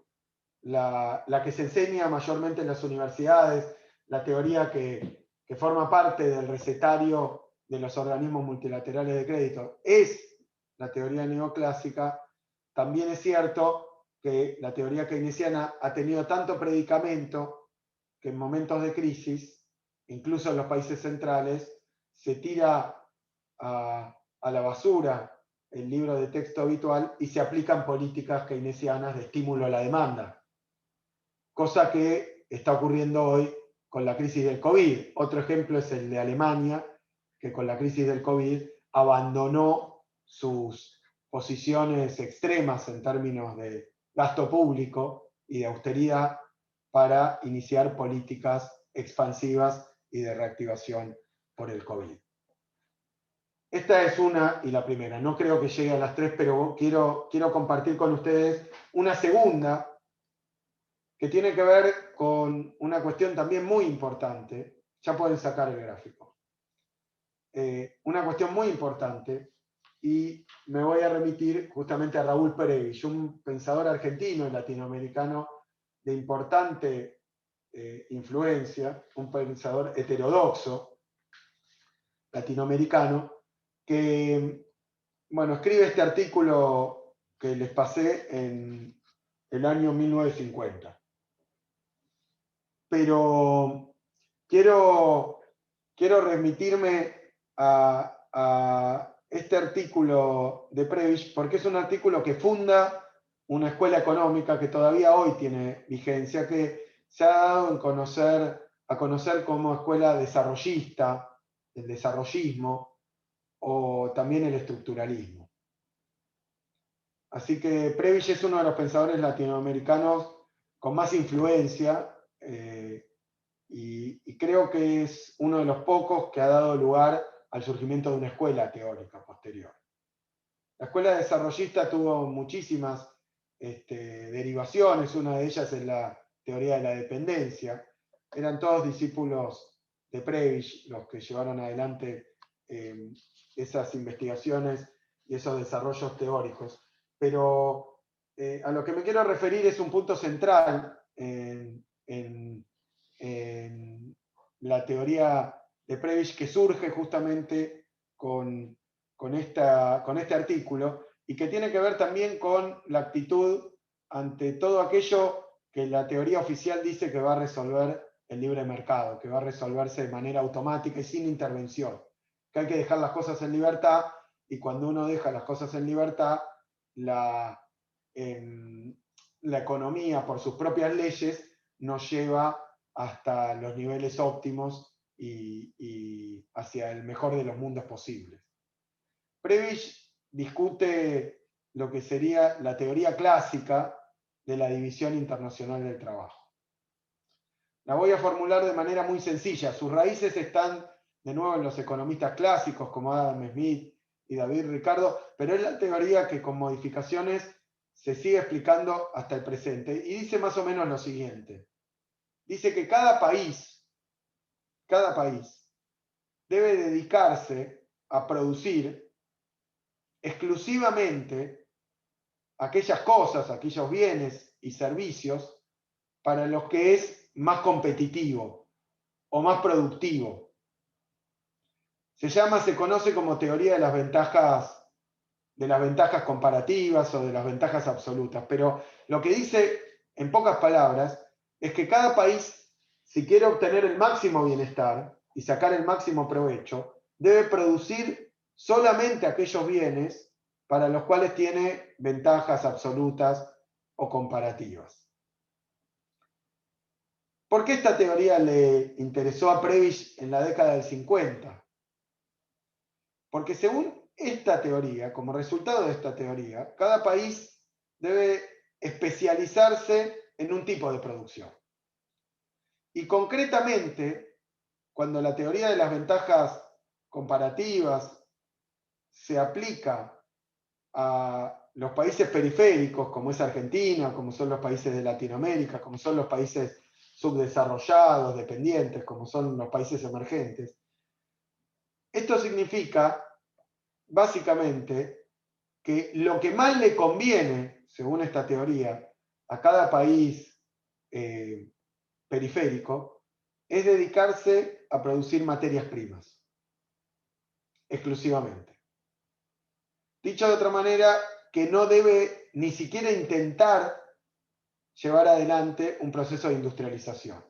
la que se enseña mayormente en las universidades, la teoría que forma parte del recetario de los organismos multilaterales de crédito, es la teoría neoclásica, también es cierto que la teoría keynesiana ha tenido tanto predicamento que en momentos de crisis, incluso en los países centrales, se tira a la basura el libro de texto habitual y se aplican políticas keynesianas de estímulo a la demanda. Cosa que está ocurriendo hoy con la crisis del COVID. Otro ejemplo es el de Alemania, que con la crisis del COVID abandonó sus posiciones extremas en términos de gasto público y de austeridad para iniciar políticas expansivas y de reactivación por el COVID. Esta es una y la primera. No creo que llegue a las tres, pero quiero compartir con ustedes una segunda que tiene que ver con una cuestión también muy importante. Ya pueden sacar el gráfico. Una cuestión muy importante, y me voy a remitir justamente a Raúl Prebisch, un pensador argentino y latinoamericano de importante influencia, un pensador heterodoxo latinoamericano, que bueno, escribe este artículo que les pasé en el año 1950. Pero quiero remitirme a este artículo de Prebisch porque es un artículo que funda una escuela económica que todavía hoy tiene vigencia, que se ha dado a conocer como escuela desarrollista, el desarrollismo o también el estructuralismo. Así que Prebisch es uno de los pensadores latinoamericanos con más influencia y creo que es uno de los pocos que ha dado lugar al surgimiento de una escuela teórica posterior. La escuela desarrollista tuvo muchísimas derivaciones, una de ellas es la teoría de la dependencia. Eran todos discípulos de Prebisch los que llevaron adelante esas investigaciones y esos desarrollos teóricos. Pero a lo que me quiero referir es un punto central en la teoría de Prebisch que surge justamente con este artículo y que tiene que ver también con la actitud ante todo aquello que la teoría oficial dice que va a resolver el libre mercado, que va a resolverse de manera automática y sin intervención, que hay que dejar las cosas en libertad, y cuando uno deja las cosas en libertad, la economía por sus propias leyes nos lleva hasta los niveles óptimos y hacia el mejor de los mundos posibles. Prebisch discute lo que sería la teoría clásica de la división internacional del trabajo. La voy a formular de manera muy sencilla. Sus raíces están de nuevo en los economistas clásicos como Adam Smith y David Ricardo, pero es la teoría que con modificaciones se sigue explicando hasta el presente. Y dice más o menos lo siguiente. Dice que cada país debe dedicarse a producir exclusivamente aquellas cosas, aquellos bienes y servicios para los que es más competitivo o más productivo. Se conoce como teoría de las ventajas comparativas o de las ventajas absolutas, pero lo que dice en pocas palabras es que cada país, si quiere obtener el máximo bienestar y sacar el máximo provecho, debe producir solamente aquellos bienes para los cuales tiene ventajas absolutas o comparativas. ¿Por qué esta teoría le interesó a Prebisch en la década del 50? Porque según esta teoría, como resultado de esta teoría, cada país debe especializarse en un tipo de producción. Y concretamente, cuando la teoría de las ventajas comparativas se aplica a los países periféricos, como es Argentina, como son los países de Latinoamérica, como son los países subdesarrollados, dependientes, como son los países emergentes, esto significa básicamente que lo que más le conviene, según esta teoría, a cada país periférico, es dedicarse a producir materias primas, exclusivamente. Dicho de otra manera, que no debe ni siquiera intentar llevar adelante un proceso de industrialización.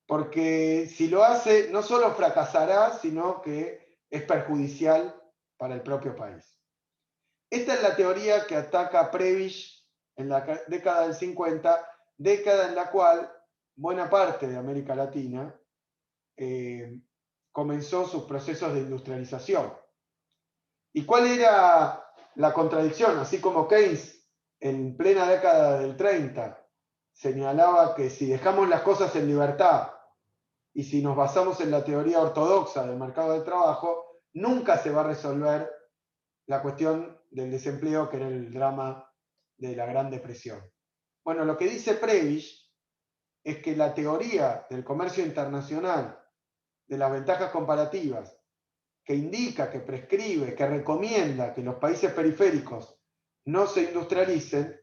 Porque si lo hace, no solo fracasará, sino que es perjudicial para el propio país. Esta es la teoría que ataca Prebisch en la década del 50, década en la cual buena parte de América Latina comenzó sus procesos de industrialización. ¿Y cuál era la contradicción? Así como Keynes en plena década del 30 señalaba que si dejamos las cosas en libertad y si nos basamos en la teoría ortodoxa del mercado de trabajo, nunca se va a resolver la cuestión del desempleo, que era el drama de la Gran Depresión. Bueno, lo que dice Prebisch es que la teoría del comercio internacional, de las ventajas comparativas, que indica, que prescribe, que recomienda que los países periféricos no se industrialicen,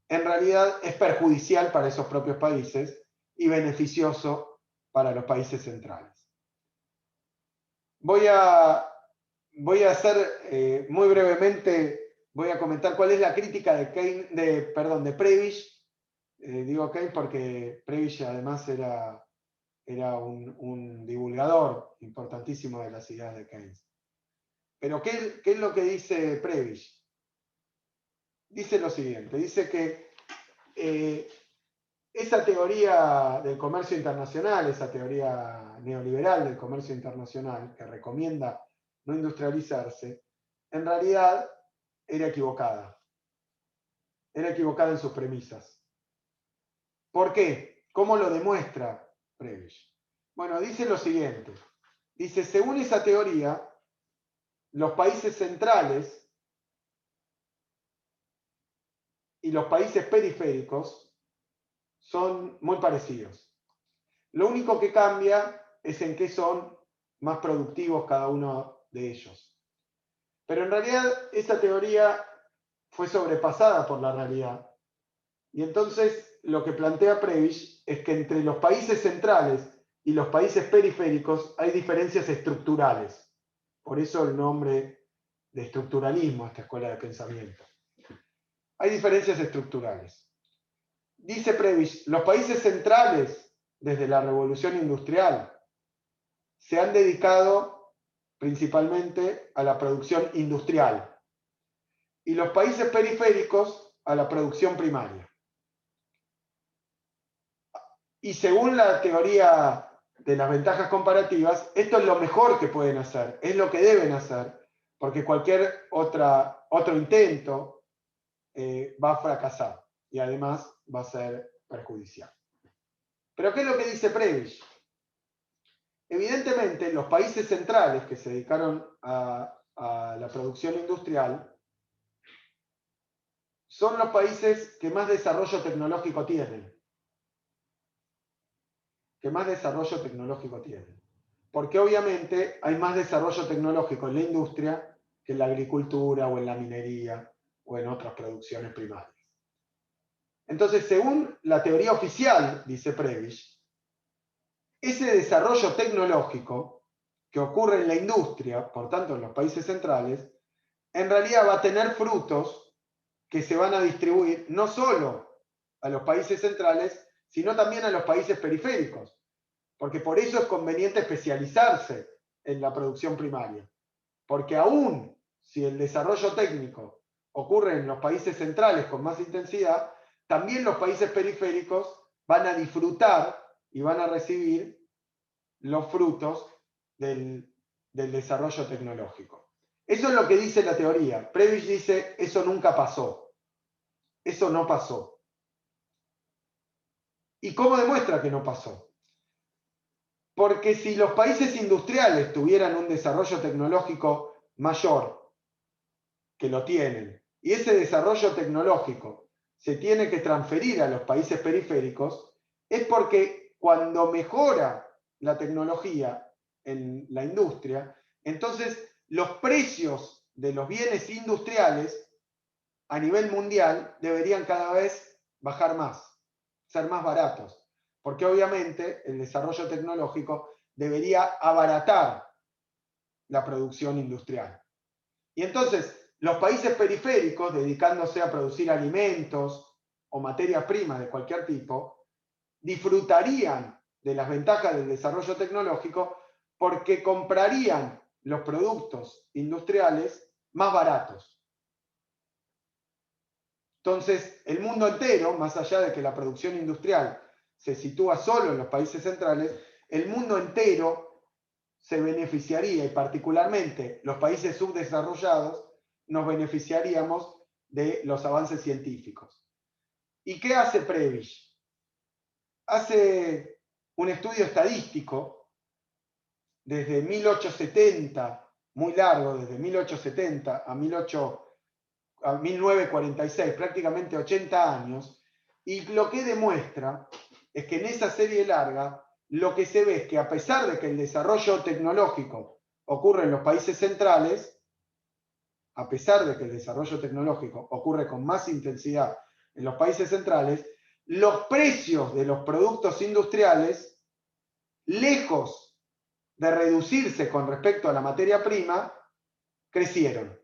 en realidad es perjudicial para esos propios países y beneficioso para los países centrales. Voy a hacer muy brevemente, voy a comentar cuál es la crítica de Prebisch. Digo Keynes porque Prebisch además era un divulgador importantísimo de las ideas de Keynes. Pero ¿qué es lo que dice Prebisch? Dice lo siguiente, dice que esa teoría del comercio internacional, esa teoría neoliberal del comercio internacional, que recomienda no industrializarse, en realidad era equivocada. Era equivocada en sus premisas. ¿Por qué? ¿Cómo lo demuestra Prebisch? Bueno, dice lo siguiente. Dice, según esa teoría, los países centrales y los países periféricos son muy parecidos. Lo único que cambia es en qué son más productivos cada uno de ellos. Pero en realidad esa teoría fue sobrepasada por la realidad. Y entonces lo que plantea Prebisch es que entre los países centrales y los países periféricos hay diferencias estructurales. Por eso el nombre de estructuralismo a esta escuela de pensamiento. Hay diferencias estructurales. Dice Prebisch, los países centrales, desde la revolución industrial, se han dedicado principalmente a la producción industrial y los países periféricos a la producción primaria. Y según la teoría de las ventajas comparativas, esto es lo mejor que pueden hacer, es lo que deben hacer, porque cualquier otro intento va a fracasar y además va a ser perjudicial. Pero ¿qué es lo que dice Prebisch? Evidentemente, los países centrales que se dedicaron a la producción industrial son los países que más desarrollo tecnológico tienen. Porque obviamente hay más desarrollo tecnológico en la industria que en la agricultura o en la minería o en otras producciones primarias. Entonces, según la teoría oficial, dice Prebisch, ese desarrollo tecnológico que ocurre en la industria, por tanto en los países centrales, en realidad va a tener frutos que se van a distribuir no solo a los países centrales, sino también a los países periféricos, porque por eso es conveniente especializarse en la producción primaria, porque aún si el desarrollo técnico ocurre en los países centrales con más intensidad, también los países periféricos van a disfrutar y van a recibir los frutos del desarrollo tecnológico. Eso es lo que dice la teoría. Prebisch dice, eso nunca pasó. Eso no pasó. ¿Y cómo demuestra que no pasó? Porque si los países industriales tuvieran un desarrollo tecnológico mayor, que lo tienen, y ese desarrollo tecnológico se tiene que transferir a los países periféricos, es porque cuando mejora la tecnología en la industria, entonces los precios de los bienes industriales a nivel mundial deberían cada vez bajar más, ser más baratos, porque obviamente el desarrollo tecnológico debería abaratar la producción industrial. Y entonces los países periféricos, dedicándose a producir alimentos o materias primas de cualquier tipo, disfrutarían de las ventajas del desarrollo tecnológico porque comprarían los productos industriales más baratos. Entonces, el mundo entero, más allá de que la producción industrial se sitúa solo en los países centrales, el mundo entero se beneficiaría, y particularmente los países subdesarrollados, nos beneficiaríamos de los avances científicos. ¿Y qué hace Prebisch? Hace un estudio estadístico desde 1870 muy largo, desde 1870 a 1946, prácticamente 80 años, y lo que demuestra es que en esa serie larga lo que se ve es que a pesar de que el desarrollo tecnológico ocurre en los países centrales, a pesar de que el desarrollo tecnológico ocurre con más intensidad en los países centrales, los precios de los productos industriales, lejos de reducirse con respecto a la materia prima, crecieron.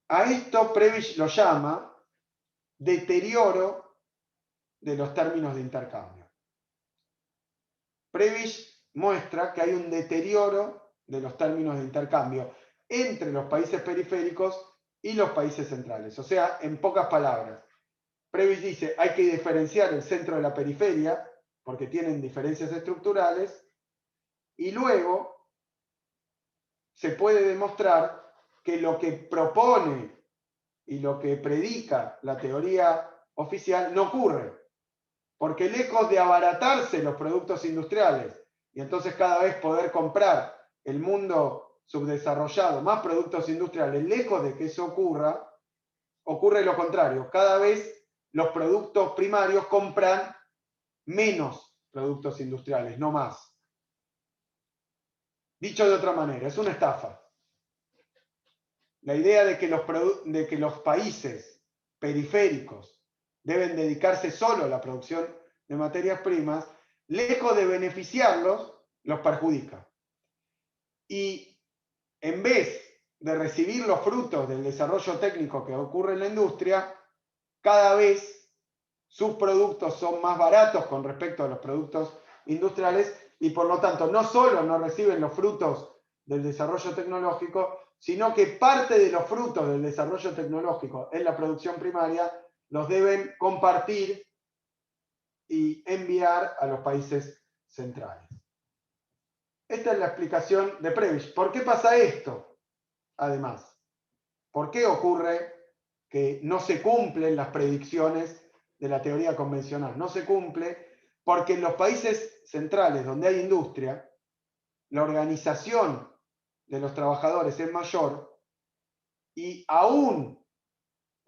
A esto Prebisch lo llama deterioro de los términos de intercambio. Prebisch muestra que hay un deterioro de los términos de intercambio entre los países periféricos y los países centrales. O sea, en pocas palabras, Prebisch dice hay que diferenciar el centro de la periferia porque tienen diferencias estructurales y luego se puede demostrar que lo que propone y lo que predica la teoría oficial no ocurre, porque lejos de abaratarse los productos industriales y entonces cada vez poder comprar el mundo subdesarrollado más productos industriales, lejos de que eso ocurra, ocurre lo contrario, cada vez los productos primarios compran menos productos industriales, no más. Dicho de otra manera, es una estafa. La idea de que los países periféricos deben dedicarse solo a la producción de materias primas, lejos de beneficiarlos, los perjudica. Y en vez de recibir los frutos del desarrollo técnico que ocurre en la industria, cada vez sus productos son más baratos con respecto a los productos industriales y por lo tanto no solo no reciben los frutos del desarrollo tecnológico, sino que parte de los frutos del desarrollo tecnológico en la producción primaria los deben compartir y enviar a los países centrales. Esta es la explicación de Prebisch. ¿Por qué pasa esto? Además, ¿por qué ocurre que no se cumplen las predicciones de la teoría convencional? No se cumple porque en los países centrales donde hay industria, la organización de los trabajadores es mayor y aún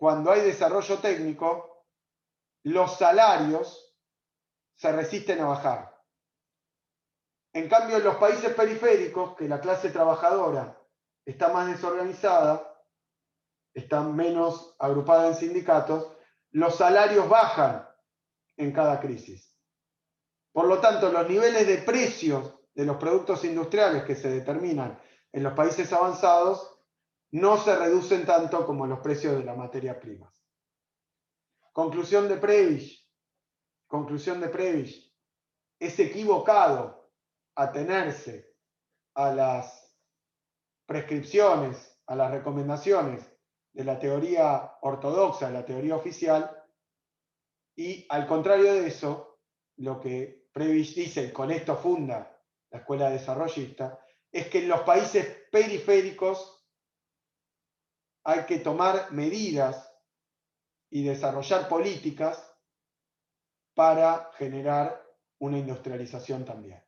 cuando hay desarrollo técnico, los salarios se resisten a bajar. En cambio, en los países periféricos, que la clase trabajadora está más desorganizada, está menos agrupada en sindicatos, los salarios bajan en cada crisis. Por lo tanto, los niveles de precios de los productos industriales que se determinan en los países avanzados no se reducen tanto como los precios de las materias primas. Conclusión de Prebisch. Conclusión de Prebisch. Es equivocado atenerse a las prescripciones, a las recomendaciones de la teoría ortodoxa, de la teoría oficial, y al contrario de eso, lo que Prebisch dice, y con esto funda la escuela desarrollista, es que en los países periféricos hay que tomar medidas y desarrollar políticas para generar una industrialización también.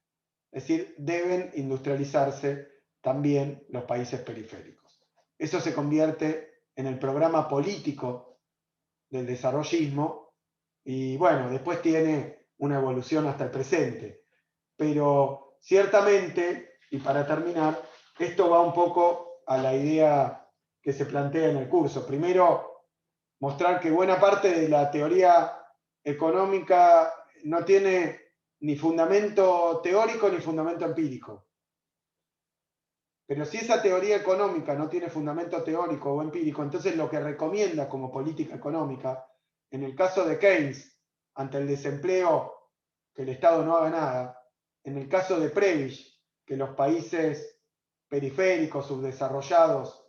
Es decir, deben industrializarse también los países periféricos. Eso se convierte en el programa político del desarrollismo y bueno, después tiene una evolución hasta el presente. Pero ciertamente, y para terminar, esto va un poco a la idea que se plantea en el curso. Primero, mostrar que buena parte de la teoría económica no tiene ni fundamento teórico ni fundamento empírico. Pero si esa teoría económica no tiene fundamento teórico o empírico, entonces lo que recomienda como política económica, en el caso de Keynes, ante el desempleo, que el Estado no haga nada, en el caso de Prebisch, que los países periféricos, subdesarrollados,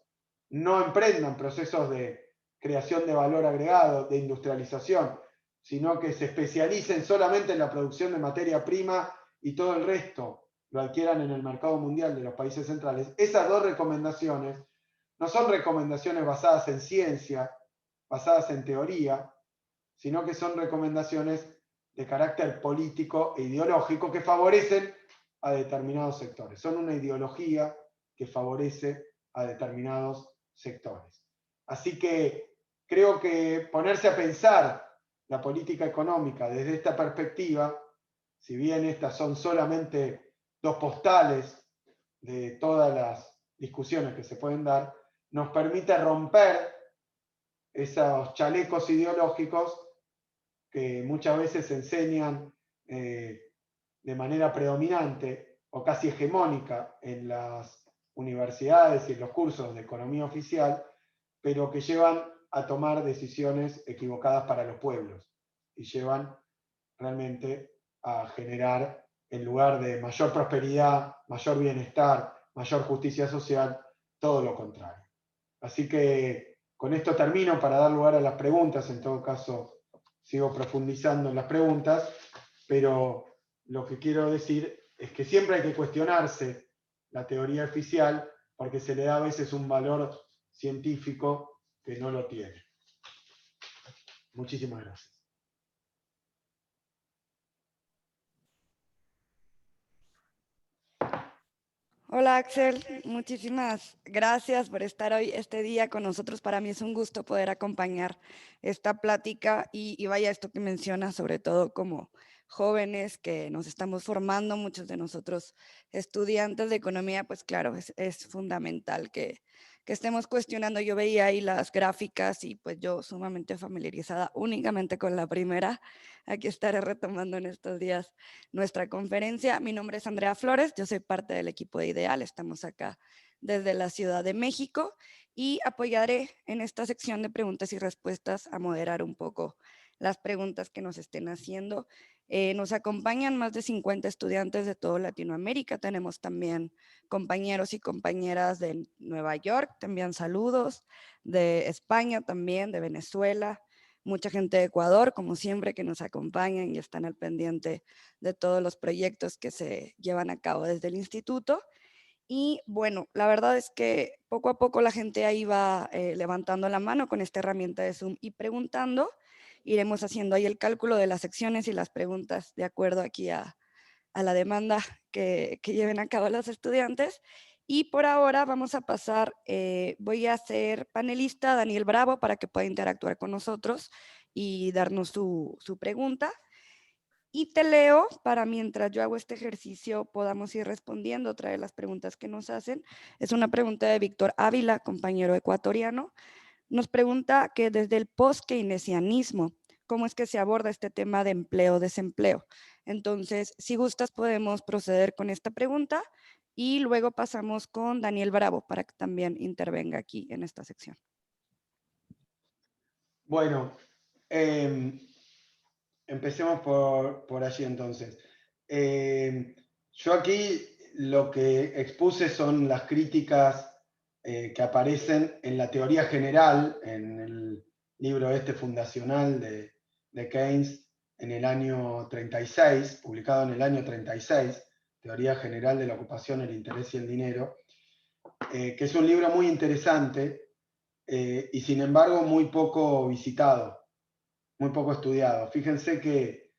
no emprendan procesos de creación de valor agregado, de industrialización, sino que se especialicen solamente en la producción de materia prima y todo el resto lo adquieran en el mercado mundial de los países centrales. Esas dos recomendaciones no son recomendaciones basadas en ciencia, basadas en teoría, sino que son recomendaciones de carácter político e ideológico que favorecen a determinados sectores. Son una ideología que favorece a determinados sectores. Así que creo que ponerse a pensar la política económica desde esta perspectiva, si bien estas son solamente dos postales de todas las discusiones que se pueden dar, nos permite romper esos chalecos ideológicos que muchas veces se enseñan de manera predominante o casi hegemónica en las universidades y en los cursos de economía oficial, pero que llevan a tomar decisiones equivocadas para los pueblos y llevan realmente a generar, en lugar de mayor prosperidad, mayor bienestar, mayor justicia social, todo lo contrario. Así que con esto termino para dar lugar a las preguntas. En todo caso, sigo profundizando en las preguntas, pero lo que quiero decir es que siempre hay que cuestionarse la teoría oficial porque se le da a veces un valor científico que no lo tiene. Muchísimas gracias. Hola Axel, muchísimas gracias por estar hoy este día con nosotros. Para mí es un gusto poder acompañar esta plática y vaya esto que mencionas, sobre todo como jóvenes que nos estamos formando, muchos de nosotros estudiantes de economía, pues claro, es fundamental que estemos cuestionando. Yo veía ahí las gráficas y pues yo sumamente familiarizada únicamente con la primera. Aquí estaré retomando en estos días nuestra conferencia. Mi nombre es Andrea Flores, yo soy parte del equipo de Ideal, estamos acá desde la Ciudad de México y apoyaré en esta sección de preguntas y respuestas a moderar un poco las preguntas que nos estén haciendo. Nos acompañan más de 50 estudiantes de toda Latinoamérica, tenemos también compañeros y compañeras de Nueva York, te envían saludos, de España también, de Venezuela, mucha gente de Ecuador, como siempre, que nos acompañan y están al pendiente de todos los proyectos que se llevan a cabo desde el instituto. Y bueno, la verdad es que poco a poco la gente ahí va levantando la mano con esta herramienta de Zoom y preguntando. Iremos haciendo ahí el cálculo de las secciones y las preguntas de acuerdo aquí a la demanda que lleven a cabo los estudiantes. Y por ahora vamos a pasar, voy a ser panelista Daniel Bravo para que pueda interactuar con nosotros y darnos su pregunta. Y te leo para mientras yo hago este ejercicio podamos ir respondiendo otra de las preguntas que nos hacen. Es una pregunta de Víctor Ávila, compañero ecuatoriano. Nos pregunta que desde el post-keynesianismo, ¿cómo es que se aborda este tema de empleo-desempleo? Entonces, si gustas, podemos proceder con esta pregunta y luego pasamos con Daniel Bravo para que también intervenga aquí en esta sección. Bueno, empecemos por allí entonces. Yo aquí lo que expuse son las críticas que aparecen en la teoría general, en el libro este fundacional de Keynes en el año 36, publicado en el año 36, Teoría General de la Ocupación, el Interés y el Dinero, que es un libro muy interesante y sin embargo muy poco visitado, muy poco estudiado. Fíjense que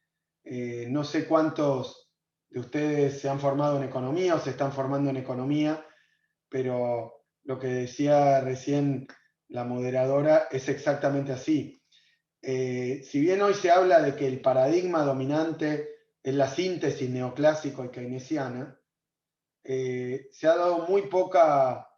no sé cuántos de ustedes se han formado en economía o se están formando en economía, pero lo que decía recién la moderadora es exactamente así. Si bien hoy se habla de que el paradigma dominante es la síntesis neoclásico y keynesiana, se ha dado muy poca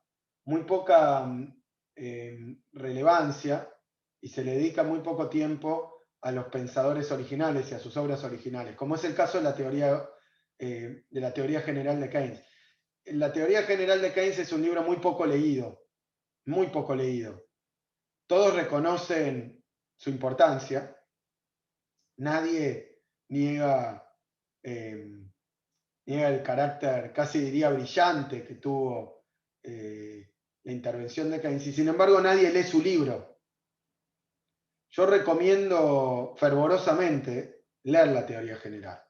relevancia y se le dedica muy poco tiempo a los pensadores originales y a sus obras originales, como es el caso de la teoría general de Keynes. La teoría general de Keynes es un libro muy poco leído, muy poco leído. Todos reconocen su importancia, nadie niega, niega el carácter, casi diría, brillante que tuvo la intervención de Keynes, y sin embargo nadie lee su libro. Yo recomiendo fervorosamente leer la teoría general,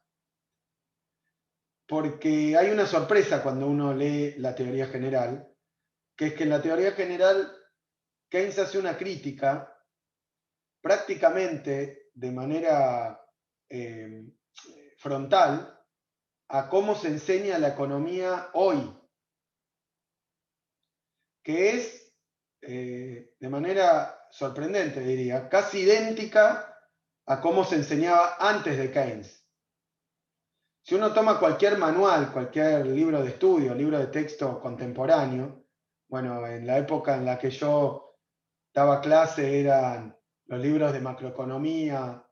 porque hay una sorpresa cuando uno lee la teoría general, que es que en la teoría general Keynes hace una crítica prácticamente de manera frontal a cómo se enseña la economía hoy, que es, de manera sorprendente, diría, casi idéntica a cómo se enseñaba antes de Keynes. Si uno toma cualquier manual, cualquier libro de estudio, libro de texto contemporáneo, bueno, en la época en la que yo daba clase eran los libros de macroeconomía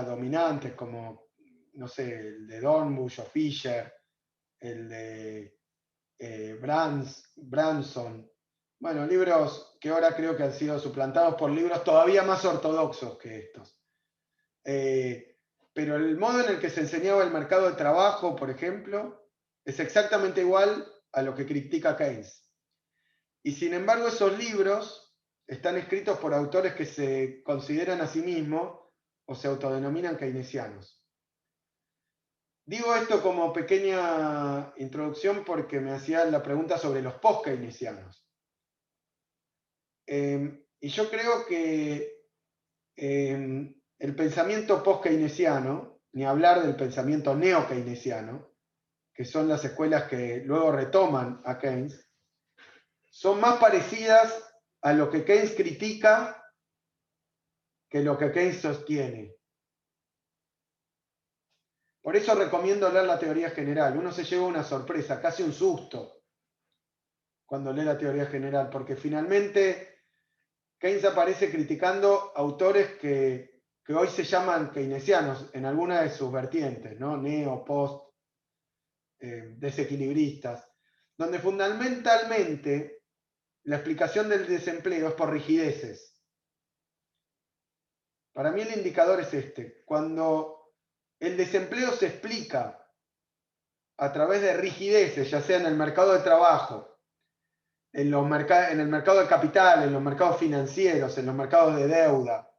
dominantes, como, no sé, el de Dornbusch o Fisher, el de Branson. Bueno, libros que ahora creo que han sido suplantados por libros todavía más ortodoxos que estos. Pero el modo en el que se enseñaba el mercado de trabajo, por ejemplo, es exactamente igual a lo que critica Keynes. Y sin embargo, esos libros están escritos por autores que se consideran a sí mismos o se autodenominan keynesianos. Digo esto como pequeña introducción porque me hacían la pregunta sobre los post-keynesianos. Y yo creo que el pensamiento post-keynesiano, ni hablar del pensamiento neo-keynesiano, que son las escuelas que luego retoman a Keynes, son más parecidas a lo que Keynes critica que lo que Keynes sostiene. Por eso recomiendo leer la teoría general. Uno se lleva una sorpresa, casi un susto, cuando lee la teoría general, porque finalmente Keynes aparece criticando autores que hoy se llaman keynesianos en alguna de sus vertientes, ¿no? Neo, post, desequilibristas, donde fundamentalmente la explicación del desempleo es por rigideces. Para mí el indicador es este. Cuando el desempleo se explica a través de rigideces, ya sea en el mercado de trabajo, en el mercado de capital, en los mercados financieros, en los mercados de deuda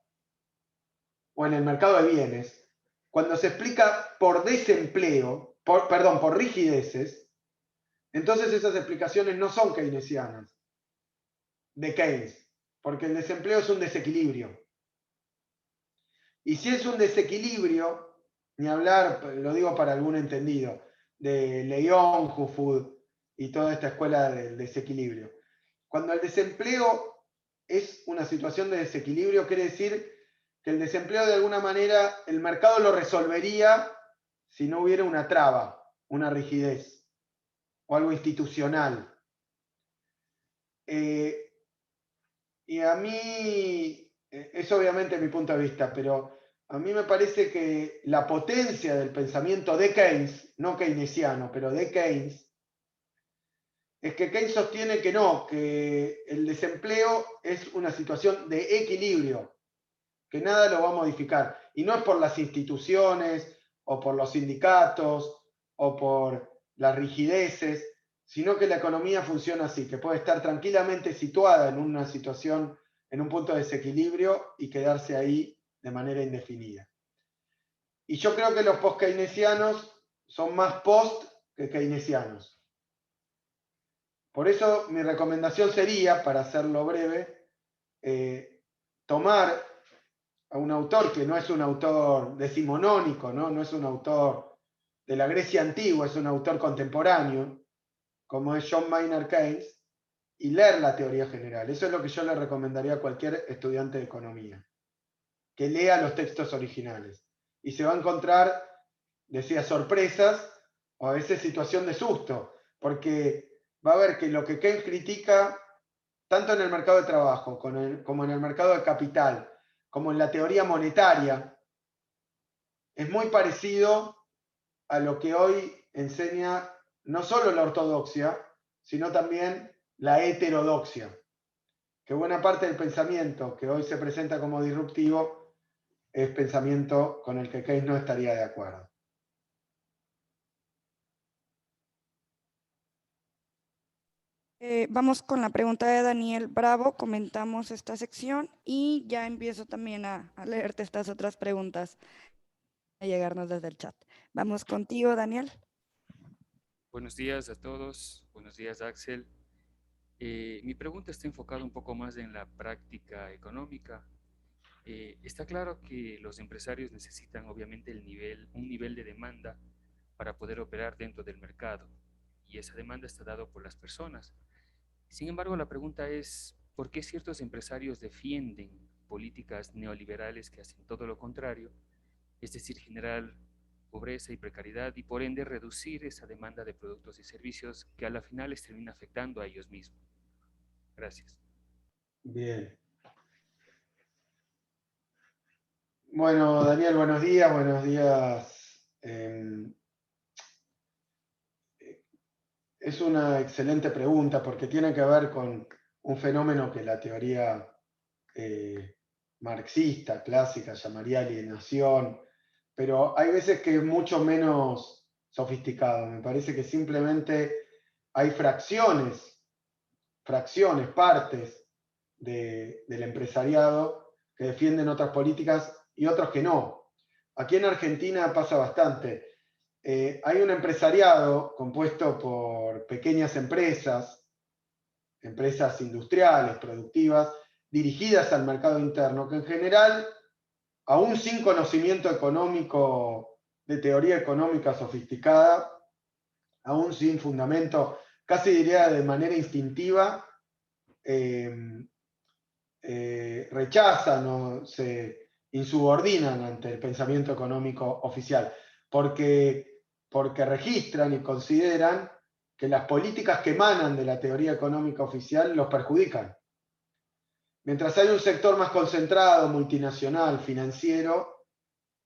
o en el mercado de bienes, cuando se explica por desempleo, por rigideces, entonces esas explicaciones no son keynesianas, de Keynes, porque el desempleo es un desequilibrio. Y si es un desequilibrio, ni hablar, lo digo para algún entendido, de León, Hufud y toda esta escuela del desequilibrio. Cuando el desempleo es una situación de desequilibrio, quiere decir que el desempleo de alguna manera el mercado lo resolvería si no hubiera una traba, una rigidez o algo institucional. Y a mí, es obviamente mi punto de vista, pero a mí me parece que la potencia del pensamiento de Keynes, no keynesiano, pero de Keynes, es que Keynes sostiene que no, que el desempleo es una situación de equilibrio, que nada lo va a modificar. Y no es por las instituciones, o por los sindicatos, o por las rigideces, sino que la economía funciona así, que puede estar tranquilamente situada en una situación, en un punto de desequilibrio y quedarse ahí de manera indefinida. Y yo creo que los post-keynesianos son más post que keynesianos. Por eso mi recomendación sería, para hacerlo breve, tomar a un autor que no es un autor decimonónico, ¿no? No es un autor de la Grecia antigua, es un autor contemporáneo, como es John Maynard Keynes, y leer la teoría general. Eso es lo que yo le recomendaría a cualquier estudiante de economía, que lea los textos originales. Y se va a encontrar, decía, sorpresas o a veces situación de susto, porque va a ver que lo que Keynes critica, tanto en el mercado de trabajo como en el mercado de capital, como en la teoría monetaria, es muy parecido a lo que hoy enseña no solo la ortodoxia, sino también la heterodoxia, que buena parte del pensamiento que hoy se presenta como disruptivo es pensamiento con el que Keynes no estaría de acuerdo. Vamos con la pregunta de Daniel Bravo, comentamos esta sección y ya empiezo también a leerte estas otras preguntas a llegarnos desde el chat. Vamos contigo, Daniel. Buenos días a todos, buenos días Axel. Mi pregunta está enfocada un poco más en la práctica económica. Está claro que los empresarios necesitan obviamente un nivel de demanda para poder operar dentro del mercado, y esa demanda está dada por las personas. Sin embargo, la pregunta es, ¿por qué ciertos empresarios defienden políticas neoliberales que hacen todo lo contrario, es decir, generar pobreza y precariedad y por ende reducir esa demanda de productos y servicios que a la final les termina afectando a ellos mismos? Gracias. Bien. Bueno, Daniel, buenos días, buenos días. Es una excelente pregunta porque tiene que ver con un fenómeno que la teoría marxista clásica llamaría alienación, pero hay veces que es mucho menos sofisticado. Me parece que simplemente hay partes del empresariado que defienden otras políticas y otros que no. Aquí en Argentina pasa bastante. Hay un empresariado compuesto por pequeñas empresas industriales, productivas, dirigidas al mercado interno, que en general, aún sin conocimiento económico, de teoría económica sofisticada, aún sin fundamento, casi diría de manera instintiva, rechazan o se insubordinan ante el pensamiento económico oficial, porque registran y consideran que las políticas que emanan de la teoría económica oficial los perjudican. Mientras hay un sector más concentrado, multinacional, financiero,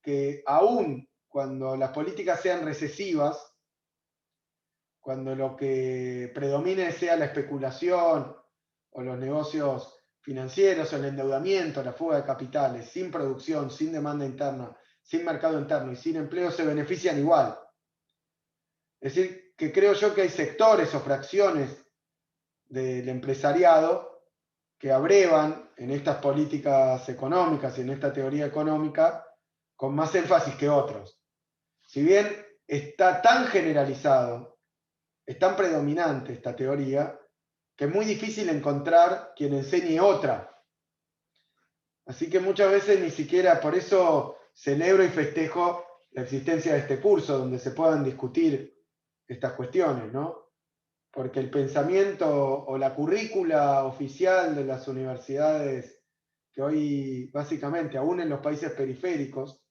que aún cuando las políticas sean recesivas, cuando lo que predomine sea la especulación o los negocios financieros, el endeudamiento, la fuga de capitales, sin producción, sin demanda interna, sin mercado interno y sin empleo, se benefician igual. Es decir, que creo yo que hay sectores o fracciones del empresariado que abrevan en estas políticas económicas y en esta teoría económica con más énfasis que otros. Si bien está tan generalizado, es tan predominante esta teoría, que es muy difícil encontrar quien enseñe otra. Así que muchas veces ni siquiera, por eso celebro y festejo la existencia de este curso, donde se puedan discutir estas cuestiones, ¿no? Porque el pensamiento o la currícula oficial de las universidades, que hoy básicamente, aún en los países periféricos,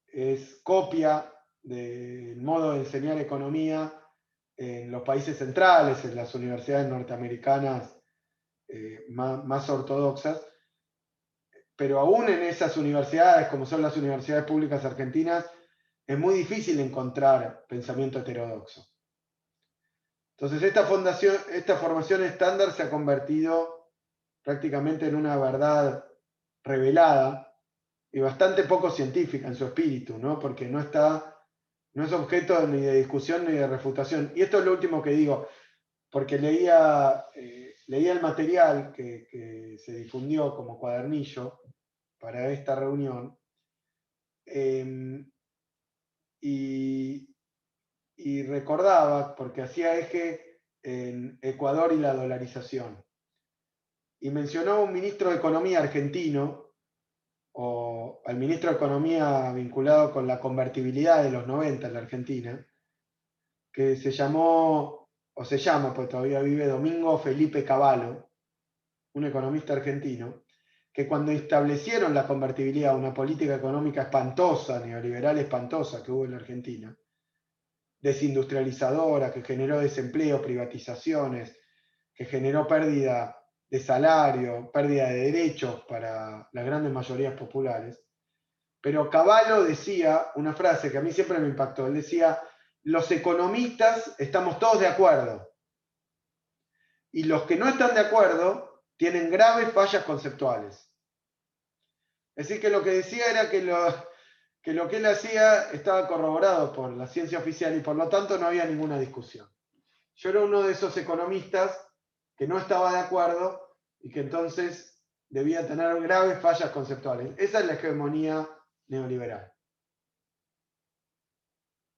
es copia del modo de enseñar economía en los países centrales, en las universidades norteamericanas más ortodoxas, pero aún en esas universidades, como son las universidades públicas argentinas, es muy difícil encontrar pensamiento heterodoxo. Entonces esta formación estándar se ha convertido prácticamente en una verdad revelada y bastante poco científica en su espíritu, ¿no? Porque no es objeto ni de discusión ni de refutación. Y esto es lo último que digo, porque leía el material que se difundió como cuadernillo para esta reunión, y recordaba, porque hacía eje en Ecuador y la dolarización, y mencionó a un ministro de Economía argentino, o al ministro de Economía vinculado con la convertibilidad de los 90 en la Argentina, que se llamó, o se llama, pues todavía vive, Domingo Felipe Cavallo, un economista argentino, que cuando establecieron la convertibilidad, una política económica espantosa, neoliberal espantosa que hubo en la Argentina, desindustrializadora, que generó desempleo, privatizaciones, que generó pérdida de salario, pérdida de derechos para las grandes mayorías populares. Pero Cavallo decía una frase que a mí siempre me impactó. Él decía, los economistas estamos todos de acuerdo, y los que no están de acuerdo tienen graves fallas conceptuales. Es decir, que lo que decía era que lo que él hacía estaba corroborado por la ciencia oficial y por lo tanto no había ninguna discusión. Yo era uno de esos economistas que no estaba de acuerdo y que entonces debía tener graves fallas conceptuales. Esa es la hegemonía neoliberal.